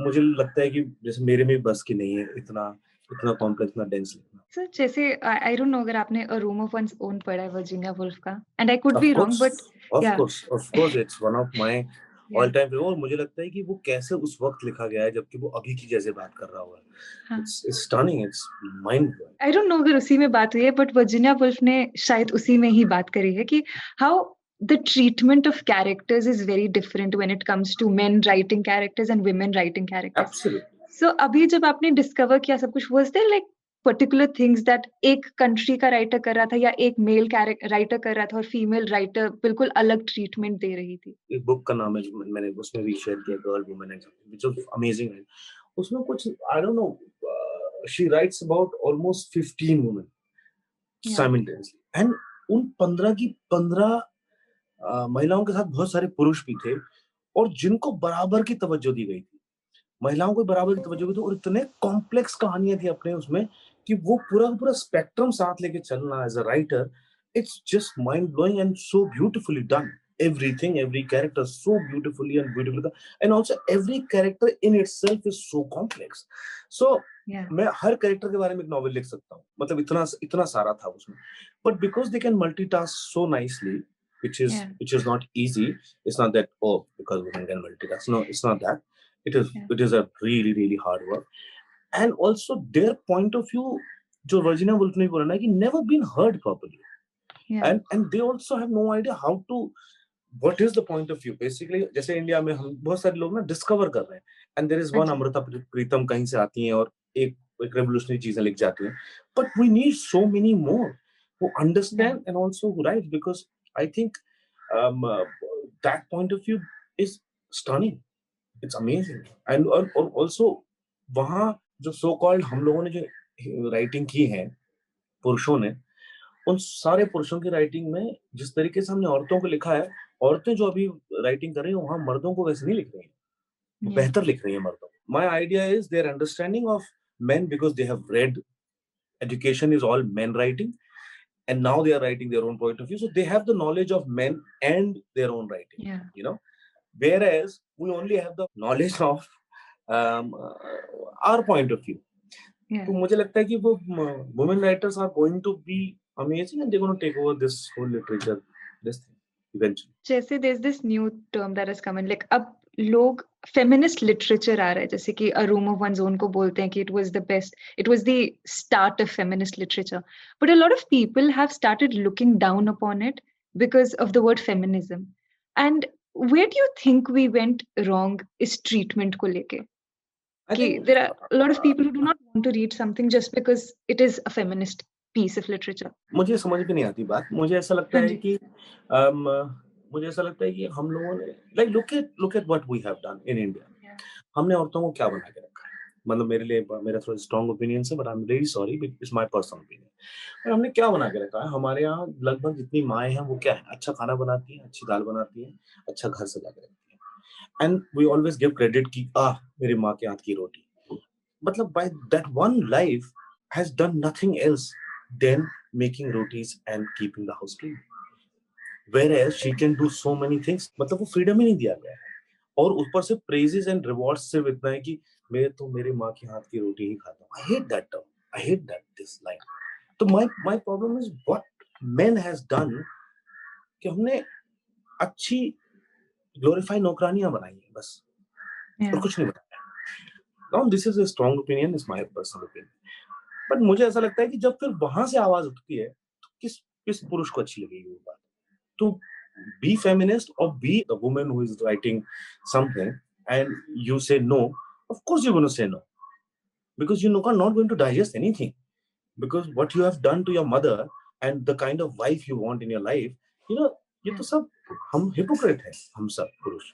मुझे लगता है कि जैसे मेरे में बस की नहीं है इतना इतना कॉम्प्लेक्स, इतना डेंस लिखना. सर जैसे आई डोंट नो अगर आपने a room of one's own पढ़ा है वर्जीनिया वुल्फ का, and I could of be wrong course but yeah of course it's one of my yeah all time favourite. और मुझे लगता है कि वो कैसे उस वक्त लिखा गया है जबकि वो अभी की जैसे बात कर रहा हुआ है. हाँ. It's stunning, it's mind blowing. I don't know अगर उसी में बात हुई है, बट वर्जीनिया वुल्फ ने शायद उसी में ही बात करी है कि how the treatment of characters is very different when it comes to men writing characters and women writing characters. Absolutely. So अभी जब आपने डिस्कवर किया सब कुछ, was there like particular things that एक कंट्री का राइटर कर रहा था या एक मेल राइटर कर रहा था और फीमेल राइटर बिल्कुल अलग ट्रीटमेंट दे रही थी? एक बुक का नाम है जो मैंने उसमें भी शेयर किया, girl women and something, which was amazing. है उसमें कुछ आई don't no, she writes about almost 15 women या साइमल्टेनियसली, एंड उन 15 की 15 महिलाओं के साथ बहुत सारे पुरुष भी थे, और जिनको बराबर की तवज्जो दी गई थी. महिलाओं को बराबर की तवज्जो दी थी, और इतने कॉम्प्लेक्स कहानियां थी अपने उसमें कि वो पूरा का पूरा स्पेक्ट्रम साथ लेके चलना as a writer, it's just mind blowing and so beautifully done. Everything, every character so beautifully and beautifully done. And also every character in itself is so complex. So या मैं हर कैरेक्टर के बारे में एक novel लिख सकता हूँ, मतलब इतना इतना सारा था उसमें. But because they can multitask so nicely, या which is not easy. It's not that, oh, because women can multitask. No, it's not that. या It is a really really hard work. And also their point of view, जो Virginia Woolf ने बोला ना, कि never been heard properly. या And they also have no idea how to, what is the point of view. Basically जैसे India में हम बहुत सारे लोग ना डिस्कवर कर रहे हैं, and there is हाँ one जी. अमृता प्रीतम कहीं से आती हैं और एक एक रेवोल्यूशनरी चीजें लिख जाती हैं. But we need so many more who या understand and also who write, because I think um, uh, that point of view is stunning. It's amazing. And also वहाँ जो so called हम लोगों ने जो राइटिंग की है पुरुषों ने, उन सारे पुरुषों की राइटिंग में जिस तरीके से हमने औरतों को लिखा है, औरतें जो अभी राइटिंग कर रही हैं वहां मर्दों को वैसे नहीं लिख रही हैं, वो या बेहतर लिख रही हैं मर्दों. My idea is their understanding of men, because they have read, education is all men writing, and now they are writing their own point of view, so they have the knowledge of men and their own writing, या you know, whereas we only have the knowledge of our point of view. या तो मुझे लगता है कि वो women writers are going to be amazing, and they gonna take over this whole literature, this thing eventually. जैसे there is this new term that has come in, like अब लोग फेमिनिस्ट लिटरेचर आ रहा है, जैसे कि a room of one's own को बोलते हैं कि it was the best, it was the start of feminist literature, but a lot of people have started looking down upon it because of the word feminism. And where do you think we went wrong इस treatment को लेके I कि think there are a lot of people who do not want to read something just because it is a feminist piece of literature? मुझे समझ में नहीं आती बात. मुझे ऐसा लगता हाँ है जी. कि मुझे ऐसा लगता है कि हम लोगों ने, like look at what we have done in India. Yeah. हमने औरतों को क्या बना के रखा है. मतलब मेरे लिए मेरा थोड़ा स्ट्रॉन्ग ओपिनियन है, but I am really sorry, it's my personal opinion. और हमने क्या बना के रखा है, हमारे यहाँ लगभग जितनी माएँ हैं वो क्या है, अच्छा खाना बनाती हैं, अच्छी दाल बनाती हैं, अच्छा घर सजा के रखती हैं। And we always give credit कि मेरी माँ के हाथ की रोटी। मतलब by that one life has done nothing else than making rotis and keeping the house clean. Whereas she can do so many things. मतलब वो फ्रीडम ही नहीं दिया गया है। और ऊपर से प्रेजेस एंड रिवॉर्ड्स सिर्फ इतना है कि मैं तो मेरी माँ के हाथ की रोटी ही खाता हूँ। I hate that term, I hate that this line. तो my problem is what men has done कि हमने अच्छी ग्लोरीफाई नौकरानियां बनाई हैं बस, और Yeah. कुछ नहीं बनाया। Now this is a strong opinion, is my personal opinion. But मुझे ऐसा लगता है कि जब फिर वहां से आवाज उठती है तो किस किस पुरुष को अच्छी लगेगी वो बात। तो बी फेमिनिस्ट और be the woman who is writing something and you say no, of course you gonna say no, because you know are not going to digest anything, because what you have done to your mother and the kind of wife you want in your life, you know, ये Yeah. तो सब हम hypocrite हैं, हम सब पुरुष।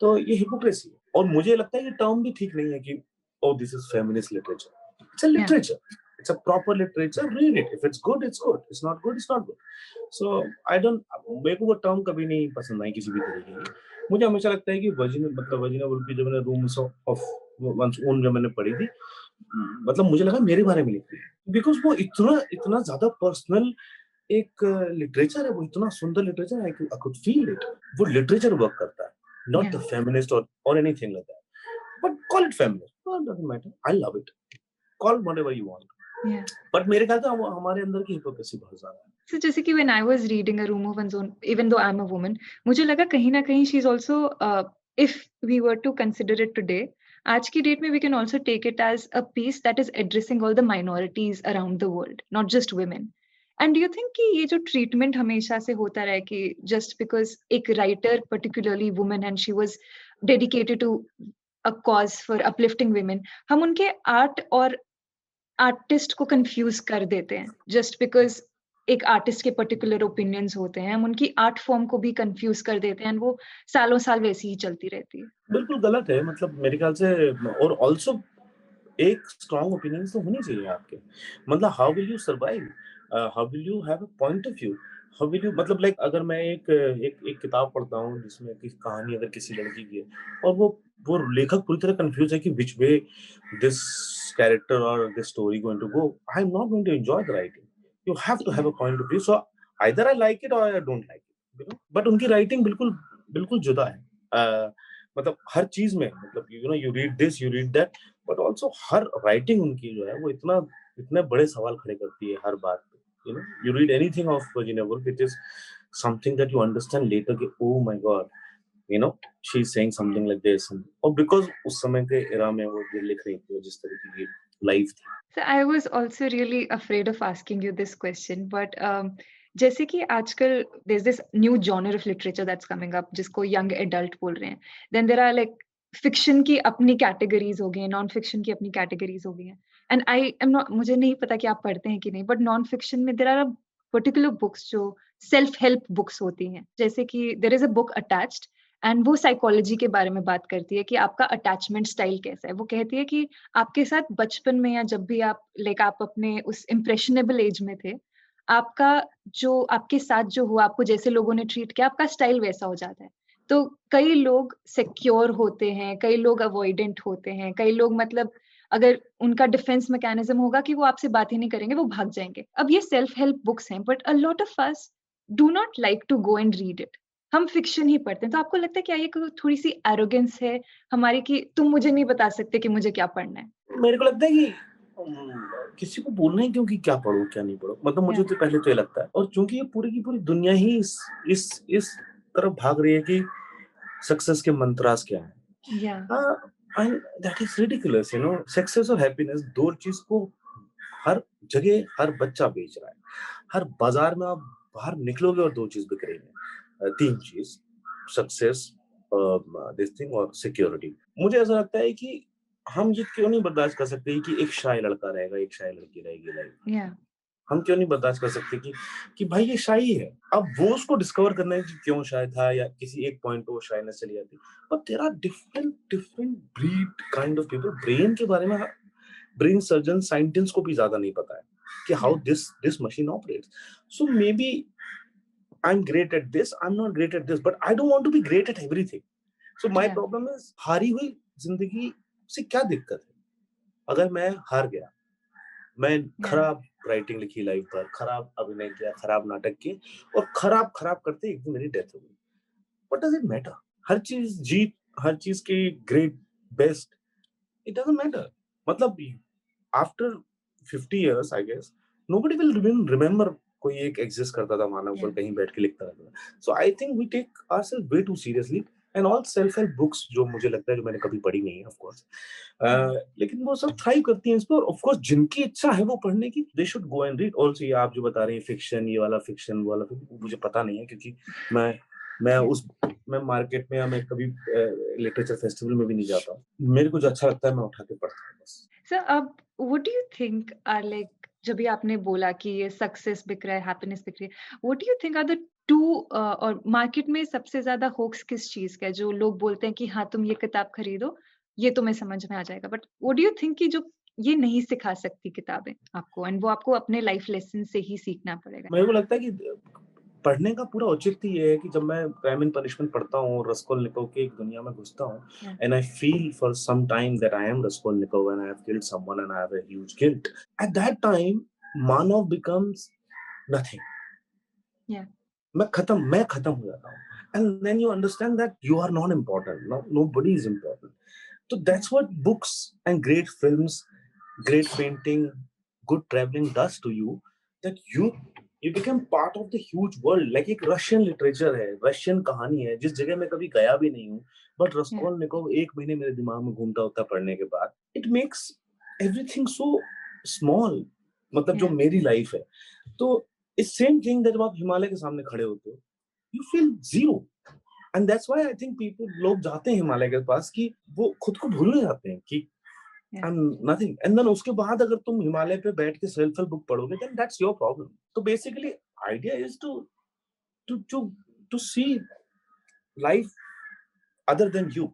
तो ये हिपोक्रेसी है, और मुझे लगता है ये टर्म भी ठीक नहीं है कि oh this is feminist literature. It's a Yeah. literature, it's a proper literature, read it, if it's good it's good, it's not good it's not good. So I don't, मेरे को वो टर्म कभी नहीं पसंद आई किसी भी तरीके की। मुझे हमेशा लगता है कि वजिना, मतलब वजिना बोल के जब मैंने रूम्स ऑफ वंस ओन जब मैंने पढ़ी थी, मतलब मुझे लगा मेरे बारे में लिखती है, बिकॉज वो इतना इतना ज्यादा पर्सनल एक लिटरेचर है, वो इतना सुंदर लिटरेचर है, आई कुड फील इट। वो लिटरेचर वर्क करता है, नॉट Yeah. द फेमिनिस्ट और anything like that, but call it feminist, doesn't matter, I love it, call whatever you want. Yeah. But मेरे ख्याल से हमारे अंदर की हिपोक्रेसी बहुत ज्यादा है। So जैसे कि when I was reading A Room of One's Own, even though I'm a woman, मुझे लगा कहीं ना कहीं she's also, if we were to consider it today, आज की डेट में we can also take it as a piece that is addressing all the minorities around the world, not just women. And do you think कि ये जो treatment हमेशा से होता रहा है कि just because एक writer, particularly woman, and she was dedicated to a cause for uplifting women, हम उनके art और आर्टिस्ट को कंफ्यूज कर देते हैं जस्ट बिकॉज एक आर्टिस्ट के पर्टिकुलर ओपिनियंस होते हैं, हम उनकी आर्ट फॉर्म को भी कंफ्यूज कर देते हैं and वो सालों साल वैसी ही चलती रहती है। बिल्कुल गलत है, मतलब मेरे ख्याल से। और ऑल्सो एक स्ट्रॉन्ग ओपिनियन तो होनी चाहिए आपके, मतलब how will you survive, how will you have a point of view, how will you, मतलब लाइक अगर मैं एक किताब पढ़ता हूँ जिसमें की कहानी अगर किसी लड़की की है, और वो लेखक पूरी तरह कंफ्यूज है कि विच वे दिस कैरेक्टर और this story going to go, I am not going to enjoy the writing. You have to have a point of view, so either I like it or I don't like it, you know. But उनकी writing बिल्कुल बिल्कुल जुदा है। मतलब हर चीज में, मतलब you know, you read this, you read that, but also हर राइटिंग उनकी जो है वो इतने बड़े सवाल खड़े करती है हर बात पे। You know, you read anything of Virginia Woolf, it is something that you understand later कि oh my god, you know, she is saying something like this, और बिकॉज़ उस समय के एरा में वो जो लिख रही थी, जिस तरह की लाइफ थी। So I was also really afraid of asking you this question, but जैसे कि आजकल there's this new genre of literature that's coming up जिसको young adult बोल रहे हैं, then there are like fiction की अपनी categories हो गई हैं, non fiction की अपनी categories हो गई हैं, and I am not, मुझे नहीं पता कि आप पढ़ते हैं कि नहीं, but non fiction में there are particular books जो self help books होती हैं, जैसे कि there is a book attached and वो साइकोलॉजी के बारे में बात करती है कि आपका अटैचमेंट स्टाइल कैसा है। वो कहती है कि आपके साथ बचपन में या जब भी आप अपने उस इम्प्रेशनेबल एज में थे, आपका जो आपके साथ जो हुआ, आपको जैसे लोगों ने ट्रीट किया, आपका स्टाइल वैसा हो जाता है। तो कई लोग सिक्योर होते हैं, कई लोग अवॉइडेंट होते हैं, कई लोग मतलब अगर उनका डिफेंस मैकेनिज्म होगा कि वो आपसे बात ही नहीं करेंगे, वो भाग जाएँगे। अब ये सेल्फ हेल्प बुक्स हैं, but a lot of us do not like to go and read it. हम फिक्शन ही पढ़ते हैं। तो आपको लगता है क्या ये कोई थोड़ी-सी एरोगेंस है हमारी कि तुम मुझे नहीं बता सकते कि मुझे क्या पढ़ना है? मेरे को लगता है कि किसी को बोलना ही क्यों कि क्या पढ़ो क्या नहीं पढ़ो, मतलब मुझे या तो पहले तो ये लगता है, और चूंकि ये पूरी की पूरी दुनिया ही इस तरफ भाग रही है कि सक्सेस के मंत्रास क्या है। या and that is ridiculous, you know, success और हैप्पीनेस दो चीज को हर जगह हर बच्चा बेच रहा है। हर बाजार में आप बाहर निकलोगे और दो चीज बिक रही है, तीन चीज, सक्सेस, दिस थिंग और सिक्योरिटी। मुझे ऐसा लगता है कि हम ये क्यों नहीं बर्दाश्त कर सकते कि एक शाय लड़का रहेगा, एक शाय लड़की रहेगी लाइफ। या हम क्यों नहीं बर्दाश्त कर सकते कि भाई ये शाई है। अब वो उसको डिस्कवर करना है कि क्यों शाय था या किसी एक पॉइंट पे वो शायनेस चली जाती। But there are different different breed kind of people. Brain के बारे में ब्रेन सर्जन साइंटिस्ट को भी ज्यादा नहीं पता है कि how this machine operates. So maybe I am great at this, I am not great at this, but I don't want to be great at everything. So my problem is हारी हुई जिंदगी से क्या दिक्कत है? अगर मैं हार गया, मैं खराब राइटिंग लिखी लाइफ पर, खराब अभिनय किया, खराब नाटक किए और खराब खराब करते एक दिन मेरी डेथ हो गई, व्हाट डज इट मैटर? हर चीज जीत, हर चीज की great best, it doesn't matter. मतलब after 50 years I guess nobody will remember कोई एक एग्जिस्ट करता था मानव पर कहीं बैठ के लिखता रहता था। So I think we take ourselves way too seriously and all self help books जो मुझे लगता है जो मैंने कभी पढ़ी नहीं है ऑफ कोर्स, लेकिन वो सब थ्राइव करती हैं इस पर। ऑफ कोर्स जिनकी इच्छा है वो पढ़ने की, they should go and read. Also ये आप जो बता रहे हैं फिक्शन, ये वाला फिक्शन, वो वाला fiction, मुझे पता नहीं है क्योंकि मैं उस मैं मार्केट में या मैं कभी लिटरेचर फेस्टिवल में भी नहीं जाता हूँ। मेरे को जो अच्छा लगता है मैं उठा के पढ़ता हूँ बस। सर अब what do you think are like, जब भी आपने बोला कि ये सक्सेस बिक रहा है, हैप्पीनेस बिक रही है, what do you think are the two और मार्केट में सबसे ज्यादा होक्स किस चीज का है? जो लोग बोलते हैं कि हाँ तुम ये किताब खरीदो, ये तुम्हें समझ में आ जाएगा, but what do you think कि जो ये नहीं सिखा सकती किताबें आपको, एंड वो आपको अपने लाइफ लेसन से ही सीखना पड़ेगा? मेरे को लगता है कि पढ़ने का पूरा औचित्य ये है कि जब मैं क्राइम एंड पनिशमेंट पढ़ता हूँ, रस्कोल्निकोव की एक दुनिया में घुसता हूँ and I feel for some time that I am Raskolnikov and I have killed someone and I have a huge guilt. At that time Manav becomes nothing. मैं खत्म हो जाता हूँ and then you understand that you are not important, nobody is important. So that's what books and great films, great painting, good traveling does to you. That you become part of the huge world. Like एक Russian literature है, Russian कहानी है, जिस जगह मैं कभी गया भी नहीं हूँ, बट रस्कोल्निकोव एक महीने मेरे दिमाग में घूमता होता पढ़ने के बाद, it makes everything so small. मतलब जो मेरी लाइफ है, तो इस सेम थिंग जब आप हिमालय के सामने खड़े होते हो, you feel zero. And that's why I think people, लोग जाते हैं हिमालय के पास कि वो खुद को भूलने जाते हैं कि I am nothing. And then उसके बाद अगर तुम हिमालय पे बैठ के सेल्फ हेल्प बुक पढ़ोगे देन दैट्स योर प्रॉब्लम। तो basically idea is to to to to see life other than you.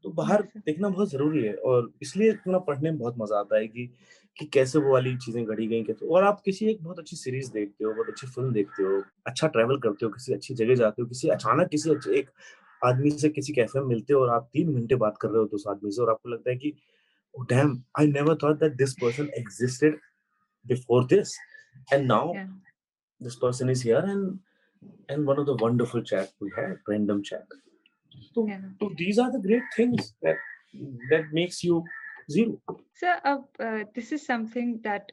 तो बाहर देखना बहुत जरूरी है और इसलिए थोड़ा पढ़ने में बहुत मजा आता है कि कैसे वो वाली चीजें घड़ी गई कैसे। और आप किसी एक बहुत अच्छी सीरीज देखते हो, बहुत अच्छी फिल्म देखते हो, अच्छा ट्रैवल करते हो, किसी अच्छी जगह जाते हो, किसी अचानक किसी अच्छे एक आदमी से किसी कैफे में मिलते हो और आप 3 घंटे बात कर रहे हो तो उस आदमी से और आपको लगता है कि damn I never thought that this person existed before this and now this person is here and one of the wonderful chat we had, random chat. So these are the great things that makes you zero. Sir, this is something that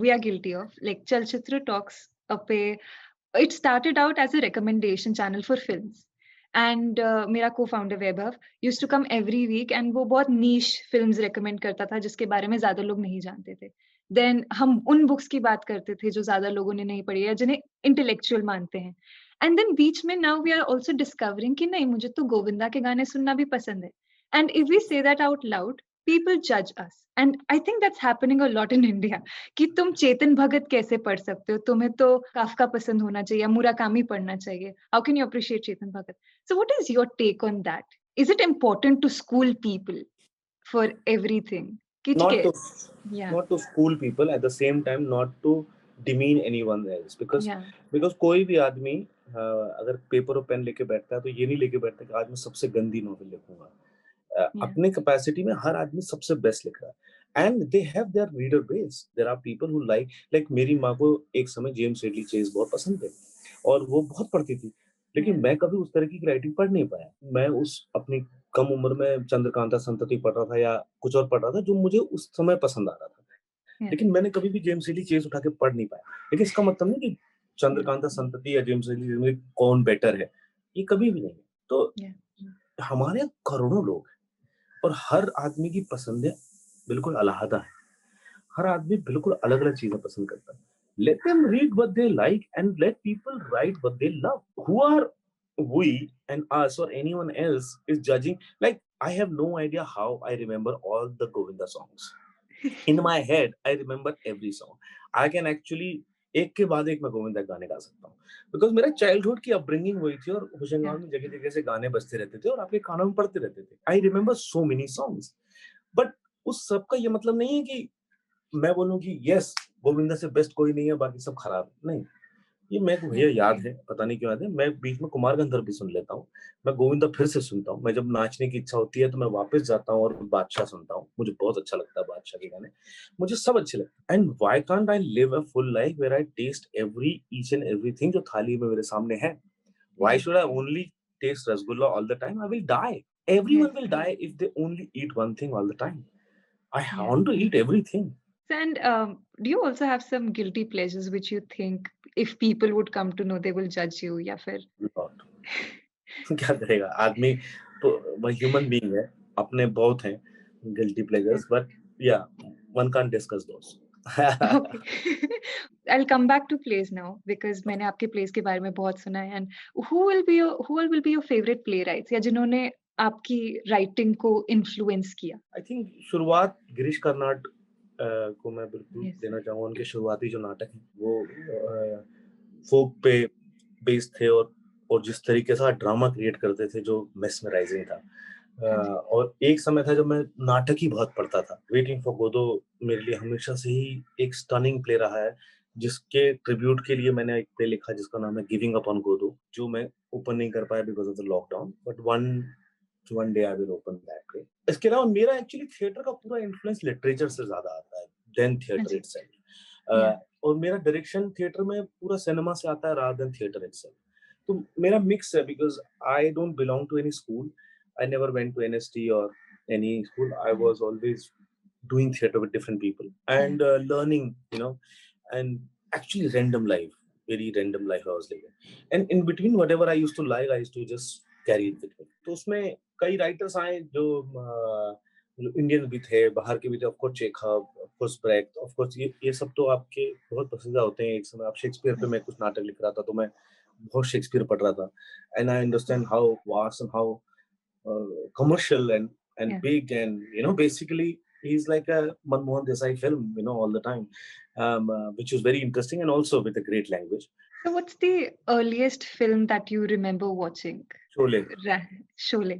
we are guilty of. Like Chalchitra Talks पे it started out as a recommendation channel for films. And मेरा co-founder Vaibhav used to come every week and वो बहुत niche films recommend करता था जिसके बारे में ज्यादा लोग नहीं जानते थे. Then हम उन books की बात करते थे जो ज्यादा लोगों ने नहीं पढ़ी है, जिन्हें intellectual मानते हैं. And then बीच में now we are also discovering कि नहीं, मुझे तो गोविंदा के गाने सुनना भी पसंद है. And if we say that out loud, people judge us. And I think that's happening a lot in India. कि तुम चेतन भगत कैसे पढ़ सकते हो, तुम्हें तो काफका पसंद होना चाहिए, मुराकामी पढ़ना चाहिए. How can you appreciate Chetan Bhagat? So what is your take on that? Is it important to school people for everything? Not to not to school people, at the same time not to demean anyone else, because कोई भी आदमी अगर paper और pen लेके बैठता है तो ये नहीं लेके बैठता कि आज मैं सबसे गंदी नॉवेल लिखूंगा। अपने कैपेसिटी में हर आदमी सबसे बेस्ट लिख रहा है and they have their reader base. There are people who like मेरी माँ को एक समय जेम्स हेडली चेज बहुत पसंद थे और वो बहुत पढ़ती थी, लेकिन मैं कभी उस तरह की राइटिंग पढ़ नहीं पाया। मैं उस अपनी कम उम्र में चंद्रकांता संतति पढ़ रहा था या कुछ और पढ़ रहा था जो मुझे उस समय पसंद आ रहा था, लेकिन मैंने कभी भी जेम्स हेडली चेज उठा के पढ़ नहीं पाया। लेकिन इसका मतलब नहीं कि चंद्रकांता संतति या जेम्स हेडली में कौन बेटर है, ये कभी भी नहीं। तो हमारे करोड़ों लोग और हर आदमी की पसंदें बिल्कुल अलग है। हर आदमी बिल्कुल अलग-अलग चीजें पसंद करता है। Let them read what they like and let people write what they love. Who are we and us or anyone else is judging? Like, I have no idea how I remember all the Govinda songs. In my head, I remember every song. I can actually एक के बाद एक मैं गोविंदा गाने गा सकता हूँ, because मेरा चाइल्डहुड की अपब्रिंगिंग हुई थी और Yeah. होशंगाबाद में जगह जगह से गाने बजते रहते थे और आपके कानों में पड़ते रहते थे। I remember so many songs, but उस सब का ये मतलब नहीं है कि मैं बोलूं कि यस गोविंदा से बेस्ट कोई नहीं है बाकी सब खराब है, नहीं। ये मेरे को भैया याद है, पता नहीं क्यों याद है, मैं बीच में कुमार गंधर्व भी सुन लेता हूँ, मैं गोविंदा फिर से सुनता हूँ, मैं जब नाचने की इच्छा होती है तो मैं वापस जाता हूँ और बादशाह सुनता हूँ, मुझे बहुत अच्छा लगता है बादशाह के गाने, मुझे सब अच्छे लगते हैं। And why can't I live a full life where I taste every each and everything जो थाली में मेरे सामने है। Why Yes. Should I only taste rasgulla all the time? I will die. Yes. Everyone will die if they only eat one thing all the time. I Yeah. Want to eat everything. And do you also have some guilty pleasures which you think if people would come to know they will judge you? या फिर क्या करेगा आदमी, तो वह human being है, अपने बहुत हैं गिल्टी प्लेजर्स, बट या one can't discuss those. Okay. I'll come back to plays now because मैंने आपके plays के बारे में बहुत सुना है and who will be your favorite playwrights या जिन्होंने आपकी writing को influence किया? आई थिंक शुरुआत गिरीश कर्नाड को मैं बिल्कुल Yes. देना चाहूंगा। उनके शुरुआती जो नाटक हैं वो फोक पे बेस्ड थे और जिस तरीके से ड्रामा क्रिएट करते थे जो मेस्मराइजिंग था। और एक समय था जब मैं नाटक ही बहुत पढ़ता था। वेटिंग फॉर गोदो मेरे लिए हमेशा से ही एक स्टनिंग प्ले रहा है, जिसके ट्रिब्यूट के लिए मैंने एक प्ले लिखा जिसका नाम है गिविंग अप ऑन गोदो, जो मैं ओपन नहीं कर पाया because of the lockdown, but one day I will open that play. इसके अलावा मेरा एक्चुअली थिएटर का पूरा इन्फ्लुएंस लिटरेचर से ज्यादा आता है देन थिएटर जी. इटसेल्फ। Yeah. और मेरा डायरेक्शन थिएटर में पूरा सिनेमा से आता है रादर देन थिएटर इटसेल्फ। तो मेरा मिक्स है because I don't belong to any school, I never went to NSD or any school, I Yeah. Was always doing theater with different people and learning, and actually random life, very random life I was living, and in between whatever I used to like I used to just carry it with me. तो उसमें कई writers आए जो Indian भी थे, बाहर के भी थे, of course Chekhov, of course Brecht, of course ये सब तो आपके बहुत पसंदीदा होते हैं। एक समय आप शेक्सपियर पे मैं कुछ नाटक लिख रहा था तो मैं बहुत शेक्सपियर पढ़ रहा था, and I understand how vast and how commercial and Yeah. big, and basically he's like a Manmohan Desai film, all the time, which was very interesting and also with a great language. So what's the earliest film that you remember watching? Sholay. Sholay.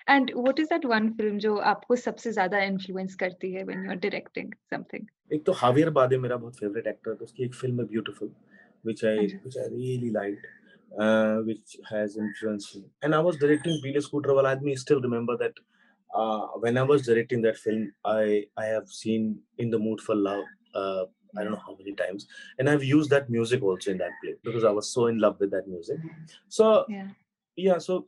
And what is that one film जो आपको सबसे ज़्यादा influence करती है when you're directing something? एक तो हावियर बादे मेरा बहुत फेवरेट एक्टर है, तो उसकी एक फिल्म है ब्यूटीफुल which I अच्छा. which I really liked, which has influenced me. And I was directing Beele Scooter Wala Aadmi. Still remember that when I was directing that film, I have seen In the Mood for Love, I don't know how many times, and I've used that music also in that play because I was so in love with that music. So so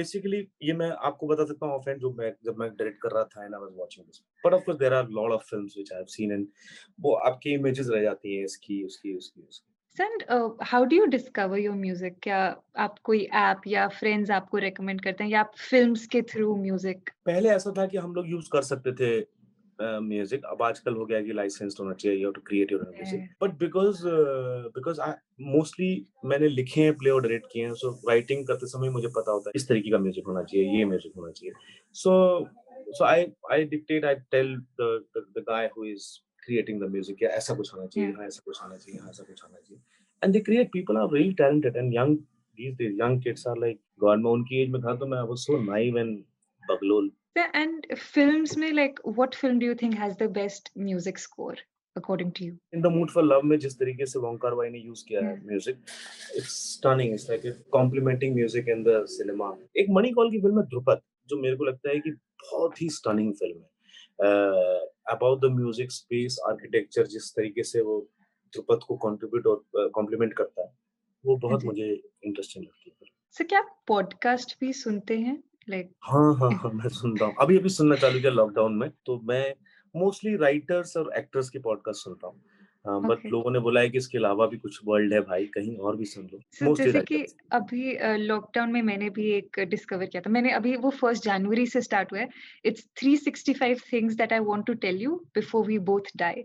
basically ये मैं आपको बता सकता हूँ ऑफहैंड, जब मैं direct कर रहा था and I was watching this. But of course there are a lot of films which I have seen and वो आपकी इमेजेस रह जाती हैं इसकी उसकी। And how do you discover your music? क्या आप कोई ऐप या फ्रेंड्स आपको रेकमेंड करते हैं या आप फिल्म्स के थ्रू म्यूजिक? पहले ऐसा था कि हम लोग यूज कर सकते थे म्यूजिक, अब आजकल हो गया कि लाइसेंस्ड होना चाहिए, you have to create your music, but because I mostly मैंने लिखे हैं, प्ले और डायरेक्ट किए हैं, सो राइटिंग करते समय मुझे पता होता है इस तरीके का म्यूजिक होना चाहिए, ये म्यूजिक होना चाहिए। So I dictate, I tell the guy who is creating the music, yeah, ऐसा कुछ होना चाहिए, हाँ ऐसा कुछ होना चाहिए, हाँ ऐसा कुछ होना चाहिए, and they create, people are really talented and young these days, young kids are like god, मैं उनकी एज में था तो मैं I was so naive and बगलोल। And films में like what film do you think has the best music score according to you? In the Mood for Love में जिस तरीके से वोंकार भाई ने यूज किया है music, it's stunning, it's like complementing music in the cinema. एक मणिकौल की फिल्म है ध्रुपद, जो मेरे को लगता है कि बहुत ही स्टनिंग फिल्म है, about the music space architecture, जिस तरीके से वो ध्रुपद को कंट्रीब्यूट और कॉम्प्लीमेंट करता है, वो बहुत मुझे इंटरेस्टिंग लगती है। So क्या आप पॉडकास्ट भी सुनते हैं? Like हाँ, मैं सुनता हूँ, अभी सुनना चालू किया लॉकडाउन में, तो मैं मोस्टली राइटर्स और एक्टर्स के पॉडकास्ट सुनता हूँ, बट लोगों ने बोला है कि इसके अलावा भी कुछ वर्ल्ड है भाई, कहीं और भी सुन लो। So, मोस्टली जैसे कि राइटर्स। अभी लॉकडाउन में मैंने भी एक डिस्कवर किया था, मैंने अभी वो 1 जनवरी से स्टार्ट हुआ है, it's 365 things that I want to tell you before we both die.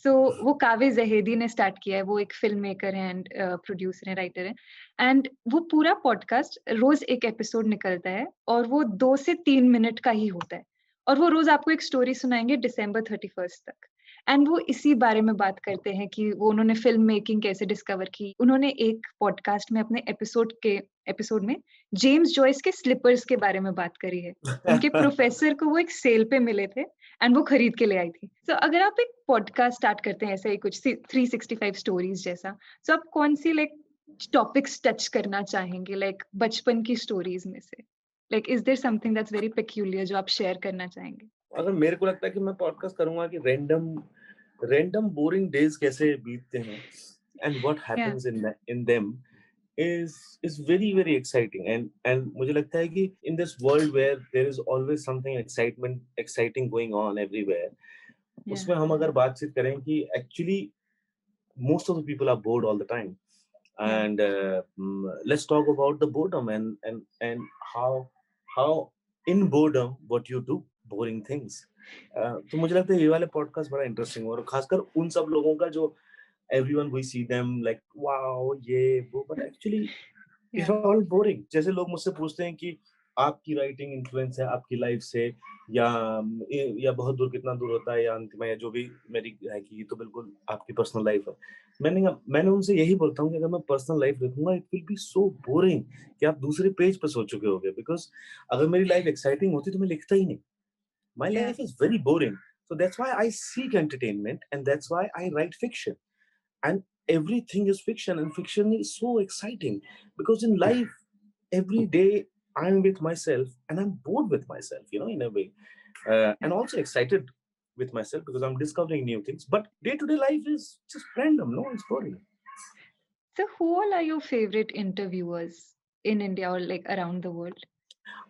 So वो कावे जहेदी ने स्टार्ट किया है, वो एक फिल्म मेकर हैं एंड प्रोड्यूसर हैं, राइटर हैं, एंड वो पूरा पॉडकास्ट रोज एक एपिसोड निकलता है और वो 2 से 3 मिनट का ही होता है और वो रोज आपको एक स्टोरी सुनाएंगे दिसंबर 31 तक। एंड वो इसी बारे में बात करते हैं कि वो उन्होंने फ़िल्म मेकिंग कैसे डिस्कवर की। उन्होंने एक पॉडकास्ट में अपने एपिसोड में जेम्स जॉयस के स्लीपर्स के बारे में बात करी है। उनके प्रोफ़ेसर को वो एक सेल पे मिले थे एंड वो खरीद के ले आई थी। सो अगर आप एक पॉडकास्ट स्टार्ट करते हैं ऐसे ही कुछ 365 स्टोरीज़ जैसा, सो आप कौन-सी लाइक टॉपिक्स टच करना चाहेंगे लाइक बचपन की स्टोरीज़ में से? Like is there something that's very peculiar जो आप शेयर करना चाहेंगे? अगर मेरे को लगता है कि मैं पॉडकास्ट करूँगा कि रैंडम रैंडम बोरिंग डेज़ कैसे बीतते हैं एंड व्हाट या happens in them is is very exciting and मुझे लगता है कि in this world where there is always something exciting going on everywhere, या उसमें हम अगर बातचीत करें कि actually most of the people are bored all the time या and let's talk about the boredom and how in boredom what you do boring things. तो मुझे लगता है ये वाले पॉडकास्ट बड़ा इंटरेस्टिंग और खासकर उन सब लोगों का जो everyone we see them like wow ये वो but actually या इट्स ऑल बोरिंग। जैसे लोग मुझसे पूछते हैं कि आपकी राइटिंग इन्फ्लुएंस है आपकी लाइफ से या या बहुत दूर कितना दूर होता है या अंत में या जो भी मेरी है कि ये तो बिल्कुल आपकी पर्सनल लाइफ है। मैंने उनसे यही बोलता हूँ कि अगर मैं पर्सनल लाइफ लिखूंगा it will be so boring कि आप दूसरे पेज पे सो चुके होगे बिकॉज अगर मेरी लाइफ एक्साइटिंग होती तो मैं लिखता ही नहीं। माई या life is very boring so that's why I seek entertainment and that's why I write fiction and everything is fiction and fiction is so exciting because in life every day I'm with myself and I'm bored with myself in a way and also excited with myself because I'm discovering new things but day to day life is just random, no, it's boring. So who all are your favorite interviewers in India or like around the world?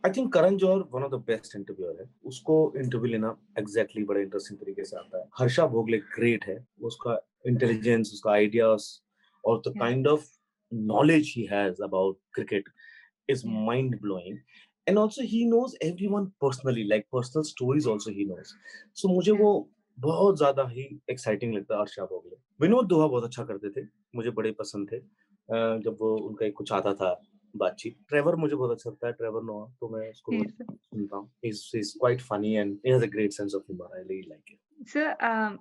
I think Karan Johar one of the best interviewer है, उसको interview लेना exactly बड़े interesting तरीके से आता है। Harsha Bhogle great है, उसका इंटेलिजेंस, उसका आइडियाज और the Yeah, kind of knowledge he has about cricket is yeah, mind blowing and also he knows everyone personally like personal stories also he knows so मुझे yeah. वो बहुत ज्यादा ही एक्साइटिंग लगता है हर्षा भोगले। विनोद दुआ बहुत अच्छा करते थे, मुझे बड़े पसंद थे जब वो उनका एक कुछ आता था बातचीत। ट्रेवर मुझे बहुत अच्छा लगता है, ट्रेवर नोआ, तो मैं उसको Yes. सुनता हूँ। He's quite funny and he has a great sense of humor. I really like it. Sir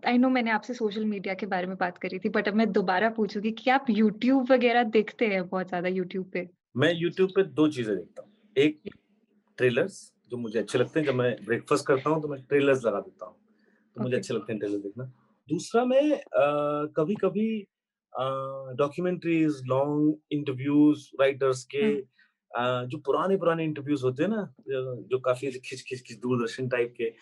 I know मैंने आपसे सोशल मीडिया के बारे में बात करी थी बट अब मैं दोबारा पूछूंगी कि आप यूट्यूब वगैरह देखते हैं बहुत ज्यादा यूट्यूब पे? मैं यूट्यूब पे दो चीजें देखता हूँ, एक ट्रेलर्स जो मुझे अच्छे लगते हैं, जब मैं ब्रेकफास्ट करता हूँ तो मैं ट्रेलर्स लगा देता हूँ, तो मुझे ओके। अच्छे लगते हैं ट्रेलर देखना। दूसरा मैं कभी कभी डॉक्यूमेंट्रीज, लॉन्ग इंटरव्यूज राइटर्स के, हाँ, जो पुराने पुराने इंटरव्यूज होते हैं ना, जो काफी खिंच खिंच खिंच दूरदर्शन टाइप के,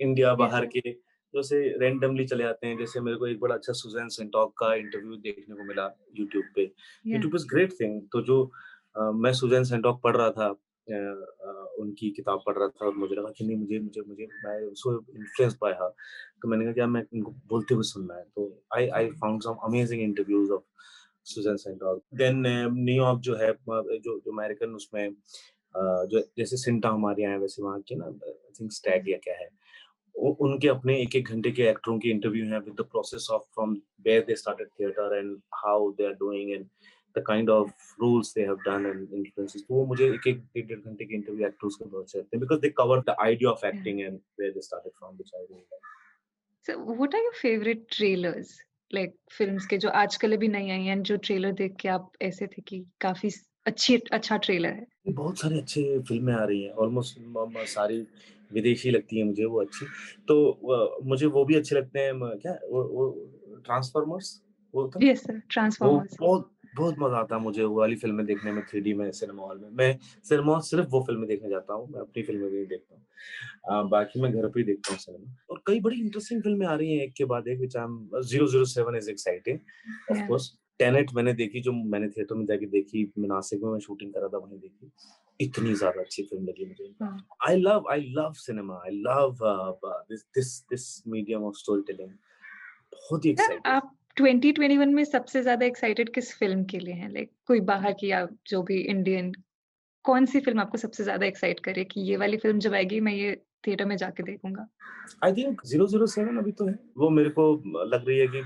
इंडिया या बाहर के, जैसे रैंडमली चले आते हैं। जैसे मेरे को एक बड़ा अच्छा सुजैन सेंटॉक का इंटरव्यू देखने को मिला यूट्यूब पे। या यूट्यूब इज ग्रेट थिंग। तो जो मैं सुजैन सेंटॉक पढ़ रहा था, उनकी किताब पढ़ रहा था और मुझे लगा कि नहीं, मुझे मुझे मुझे मैं सो इन्फ्लुएंस्ड बाय हर, तो मैंने कहा कि यार मैं इनको बोलते हुए सुनना है। तो I found some amazing interviews of Susan Sontag. Then New York जो है, जो जो अमेरिकन उसमें जो जैसे सिंटा हमारे यहाँ है वैसे वहाँ के ना, आई थिंक स्टैग या क्या है, उनके अपने एक एक घंटे के एक्टरों के इंटरव्यू हैं with the process of from where they started theatre and how they are doing and the kind of roles they have done and influences. तो वो मुझे एक एक डेढ़ घंटे के इंटरव्यू एक्टर्स के बहुत अच्छे लगते हैं because they cover the idea of या। Acting and where they started from, which I really like. So what are your favourite trailers like films के जो आजकल अभी नई आई हैं जो ट्रेलर देख के आप ऐसे थे कि काफी अच्छा ट्रेलर है? बहुत सारी अच्छी फिल्में आ रही हैं, ऑलमोस्ट सारी विदेशी लगती हैं मुझे वो अच्छी। तो मुझे वो भी अच्छे लगते हैं, क्या वो ट्रांसफॉर्मर्स, वो था, यस सर, वो ट्रांसफॉर्मर्स। बहुत बहुत मजा आता है मुझे वो वाली फिल्में देखने में 3D में सिनेमा हॉल में। मैं सिनेमा हॉल सिर्फ वो फिल्में देखने जाता हूँ, मैं अपनी फिल्में भी नहीं देखता हूँ। बाकी मैं घर पे ही देखता हूँ सिनेमा। और कई बड़ी इंटरेस्टिंग फिल्में आ रही हैं एक के बाद एक, which I am 007 is exciting of या कोर्स। टेनेट मैंने देखी, जो मैंने थिएटर में जाके देखी, मैं नासिक में मैं शूटिंग कर रहा था वहीं देखी, इतनी ज्यादा अच्छी फिल्म लगी मुझे। I love cinema, I love this medium of story telling. बहुत ही सर एक्साइटेड। आप 2021 में सबसे ज्यादा एक्साइटेड किस फिल्म के लिए हैं? लाइक कोई बाहर की या जो भी इंडियन, कौन सी फिल्म आपको सबसे ज्यादा एक्साइट करे कि ये वाली फिल्म जब आएगी मैं ये थिएटर में जाके देखूंगा? आई थिंक 007 अभी तो है, वो मेरे को लग रही है कि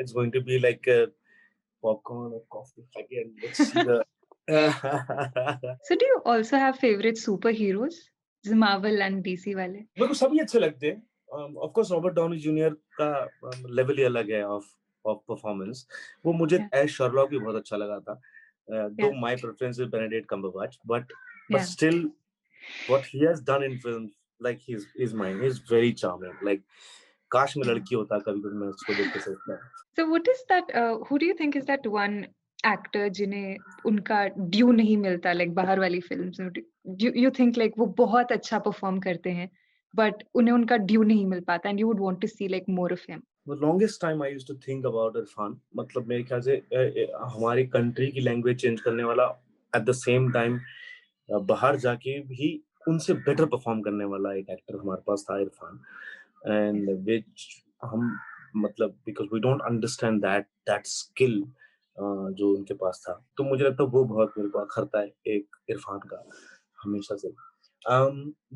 it's going to be like popcorn और कॉफी खा के let's see the so do you also have favourite super heroes, Marvel and DC वाले? मेरे को सभी अच्छे लगते हैं। Of course Robert Downey Junior का लेवल ही अलग है ऑफ परफॉर्मेंस। वो मुझे Yeah, एज शर्लॉक भी बहुत अच्छा लगा था। दो yeah, my preference is Benedict Cumberbatch, but yeah. Still what he has done in film, like his mind is very charming. Like काश मैं Yeah. लड़की होता, कभी-कभी मैं उसको देख के सोचता। So what is that? Who do you think is that one actor जिन्हें उनका ड्यू नहीं मिलता, like बाहर वाली फिल्म्स में? You think like वो बहुत अच्छा परफॉर्म करते हैं, but उन्हें उनका ड्यू नहीं मिल पाता, and you would want to see like more of him. The longest time I used to think about Irfan, मतलब मेरे ख्याल से हमारी कंट्री की लैंग्वेज चेंज करने वाला, एट द सेम टाइम बाहर जाके भी उनसे बेटर परफॉर्म करने वाला एक एक्टर हमारे पास था, इरफान। Yes. एंड विच हम मतलब because we don't understand that skill जो उनके पास था, तो मुझे लगता है वो बहुत मेरे को अखरता है एक इरफान का हमेशा से।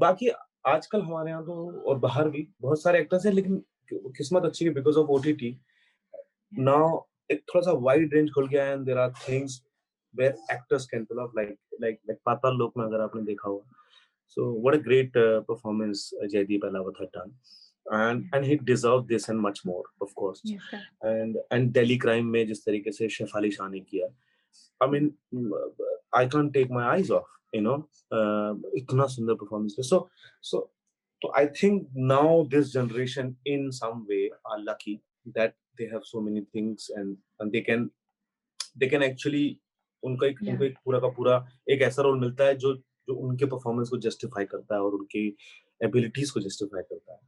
बाकी आजकल हमारे यहाँ तो और बाहर भी बहुत सारे एक्टर्स हैं, लेकिन किस्मत अच्छी है because of OTT Yeah. Now एक थोड़ा सा वाइड रेंज खुल गया है, and there are things where actors can pull off like Paatal Lok में अगर आपने देखा होगा, so what a great performance Jaideep Ahlawat had done, Yeah. and he deserved this and much more, of course. Yes, sir. And Delhi Crime में जिस तरीके से शेफाली शाह ने किया, I Yeah. mean, I can't take my eyes off, you know, इतना सुंदर performance है. So I think now this generation in some way are lucky that they have so many things, and they can actually Yeah. उनको एक पूरा का पूरा एक ऐसा रोल मिलता है जो जो उनके परफॉर्मेंस को जस्टिफाई करता है और उनकी एबिलिटीज को जस्टिफाई करता है।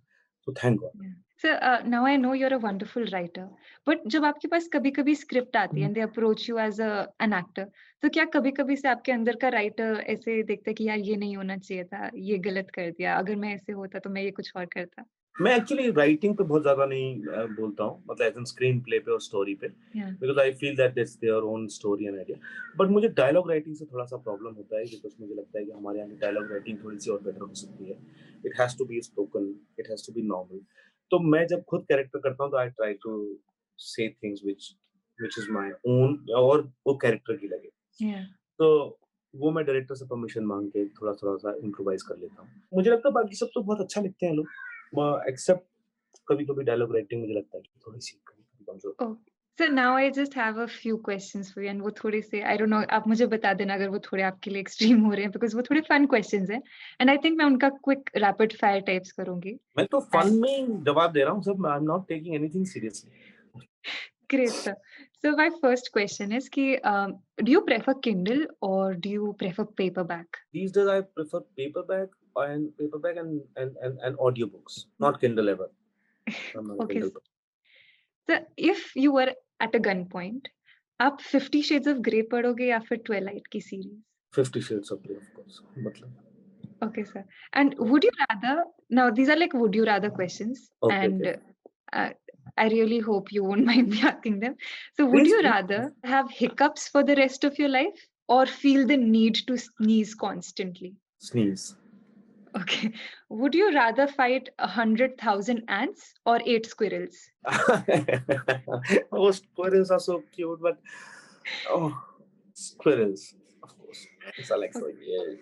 तो thank God. Yeah. So now I know you're a wonderful writer, but जब आपके पास कभी-कभी स्क्रिप्ट आती है and they approach you as an actor, तो क्या कभी-कभी से आपके अंदर का राइटर ऐसे देखता है कि यार ये नहीं होना चाहिए था, ये गलत कर दिया, अगर मैं ऐसे होता तो मैं ये कुछ और करता? मैं एक्चुअली राइटिंग पे बहुत ज्यादा नहीं बोलता हूँ, मतलब एज इन स्क्रीन प्ले पे और स्टोरी पे, Yeah. Because I feel that it's their own story and idea. But मुझे डायलॉग राइटिंग से थोड़ा सा प्रॉब्लम होता है, बिकॉज मुझे लगता है कि हमारे यहाँ की डायलॉग राइटिंग थोड़ी सी और बेटर हो सकती है। It has to be spoken, it has to be normal. तो मैं जब खुद कैरेक्टर करता हूँ तो I try to say things which is my own, और वो कैरेक्टर की लगे। Yeah. तो वो मैं डायरेक्टर से परमिशन मांग के थोड़ा-थोड़ा सा इम्प्रोवाइज़ कर लेता हूँ। मुझे लगता है बाकी सब तो बहुत अच्छा लिखते हैं लोग, एक्सेप्ट कभी-कभी डायलॉग राइटिंग मुझे लगता है कि थोड़ी-सी कभी-कभी कमज़ोर। Oh, so now I just have a few questions for you and वो थोड़े से I don't know आप मुझे बता देना अगर वो थोड़े आपके लिए एक्सट्रीम हो रहे हैं because वो थोड़े फन क्वेश्चंस हैं and I think मैं उनका क्विक रैपिड फायर टाइप्स करूंगी मैं तो फन and में जवाब दे रहा हूँ सब, आई am not taking anything seriously. great sir. So my first question is कि do you prefer Kindle or do you prefer paperback? These days I prefer paperback and audiobooks, not Kindle ever. I'm not a Okay. Kindle person. So if you were at a gunpoint, आप 50 Shades of Grey पढ़ोगे या फिर Twilight की series? 50 Shades of Grey, of course. मतलब Okay, sir. And would you rather, now these are like would you rather questions, okay, okay. and I really hope you won't mind me asking them. So, would Please, you please. rather have hiccups for the rest of your life or feel the need to sneeze constantly? Sneeze. Okay. Would you rather fight 100,000 ants or 8 squirrels? Oh, squirrels are so cute, but oh, squirrels, of course. It's Alexa. Okay. Yeah.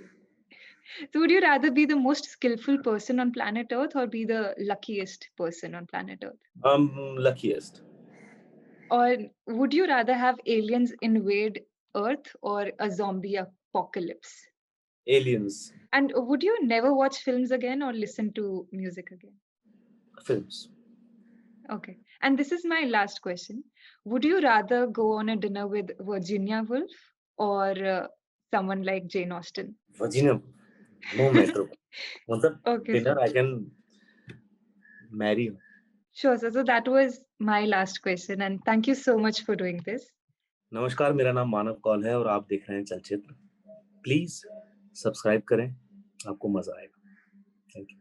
So, would you rather be the most skillful person on planet Earth or be the luckiest person on planet Earth? Luckiest. Or would you rather have aliens invade Earth or a zombie apocalypse? Aliens. And would you never watch films again or listen to music again? Films. Okay. And this is my last question. Would you rather go on a dinner with Virginia Woolf or someone like Jane Austen? Virginia. No matter. मतलब Okay, dinner sir. I can marry her. Sure, sir. So that was my last question. And thank you so much for doing this. नमस्कार, मेरा नाम मानव कौल है और आप देख रहे हैं चलचित्र। प्लीज सब्सक्राइब करें, आपको मजा आएगा। Thank you.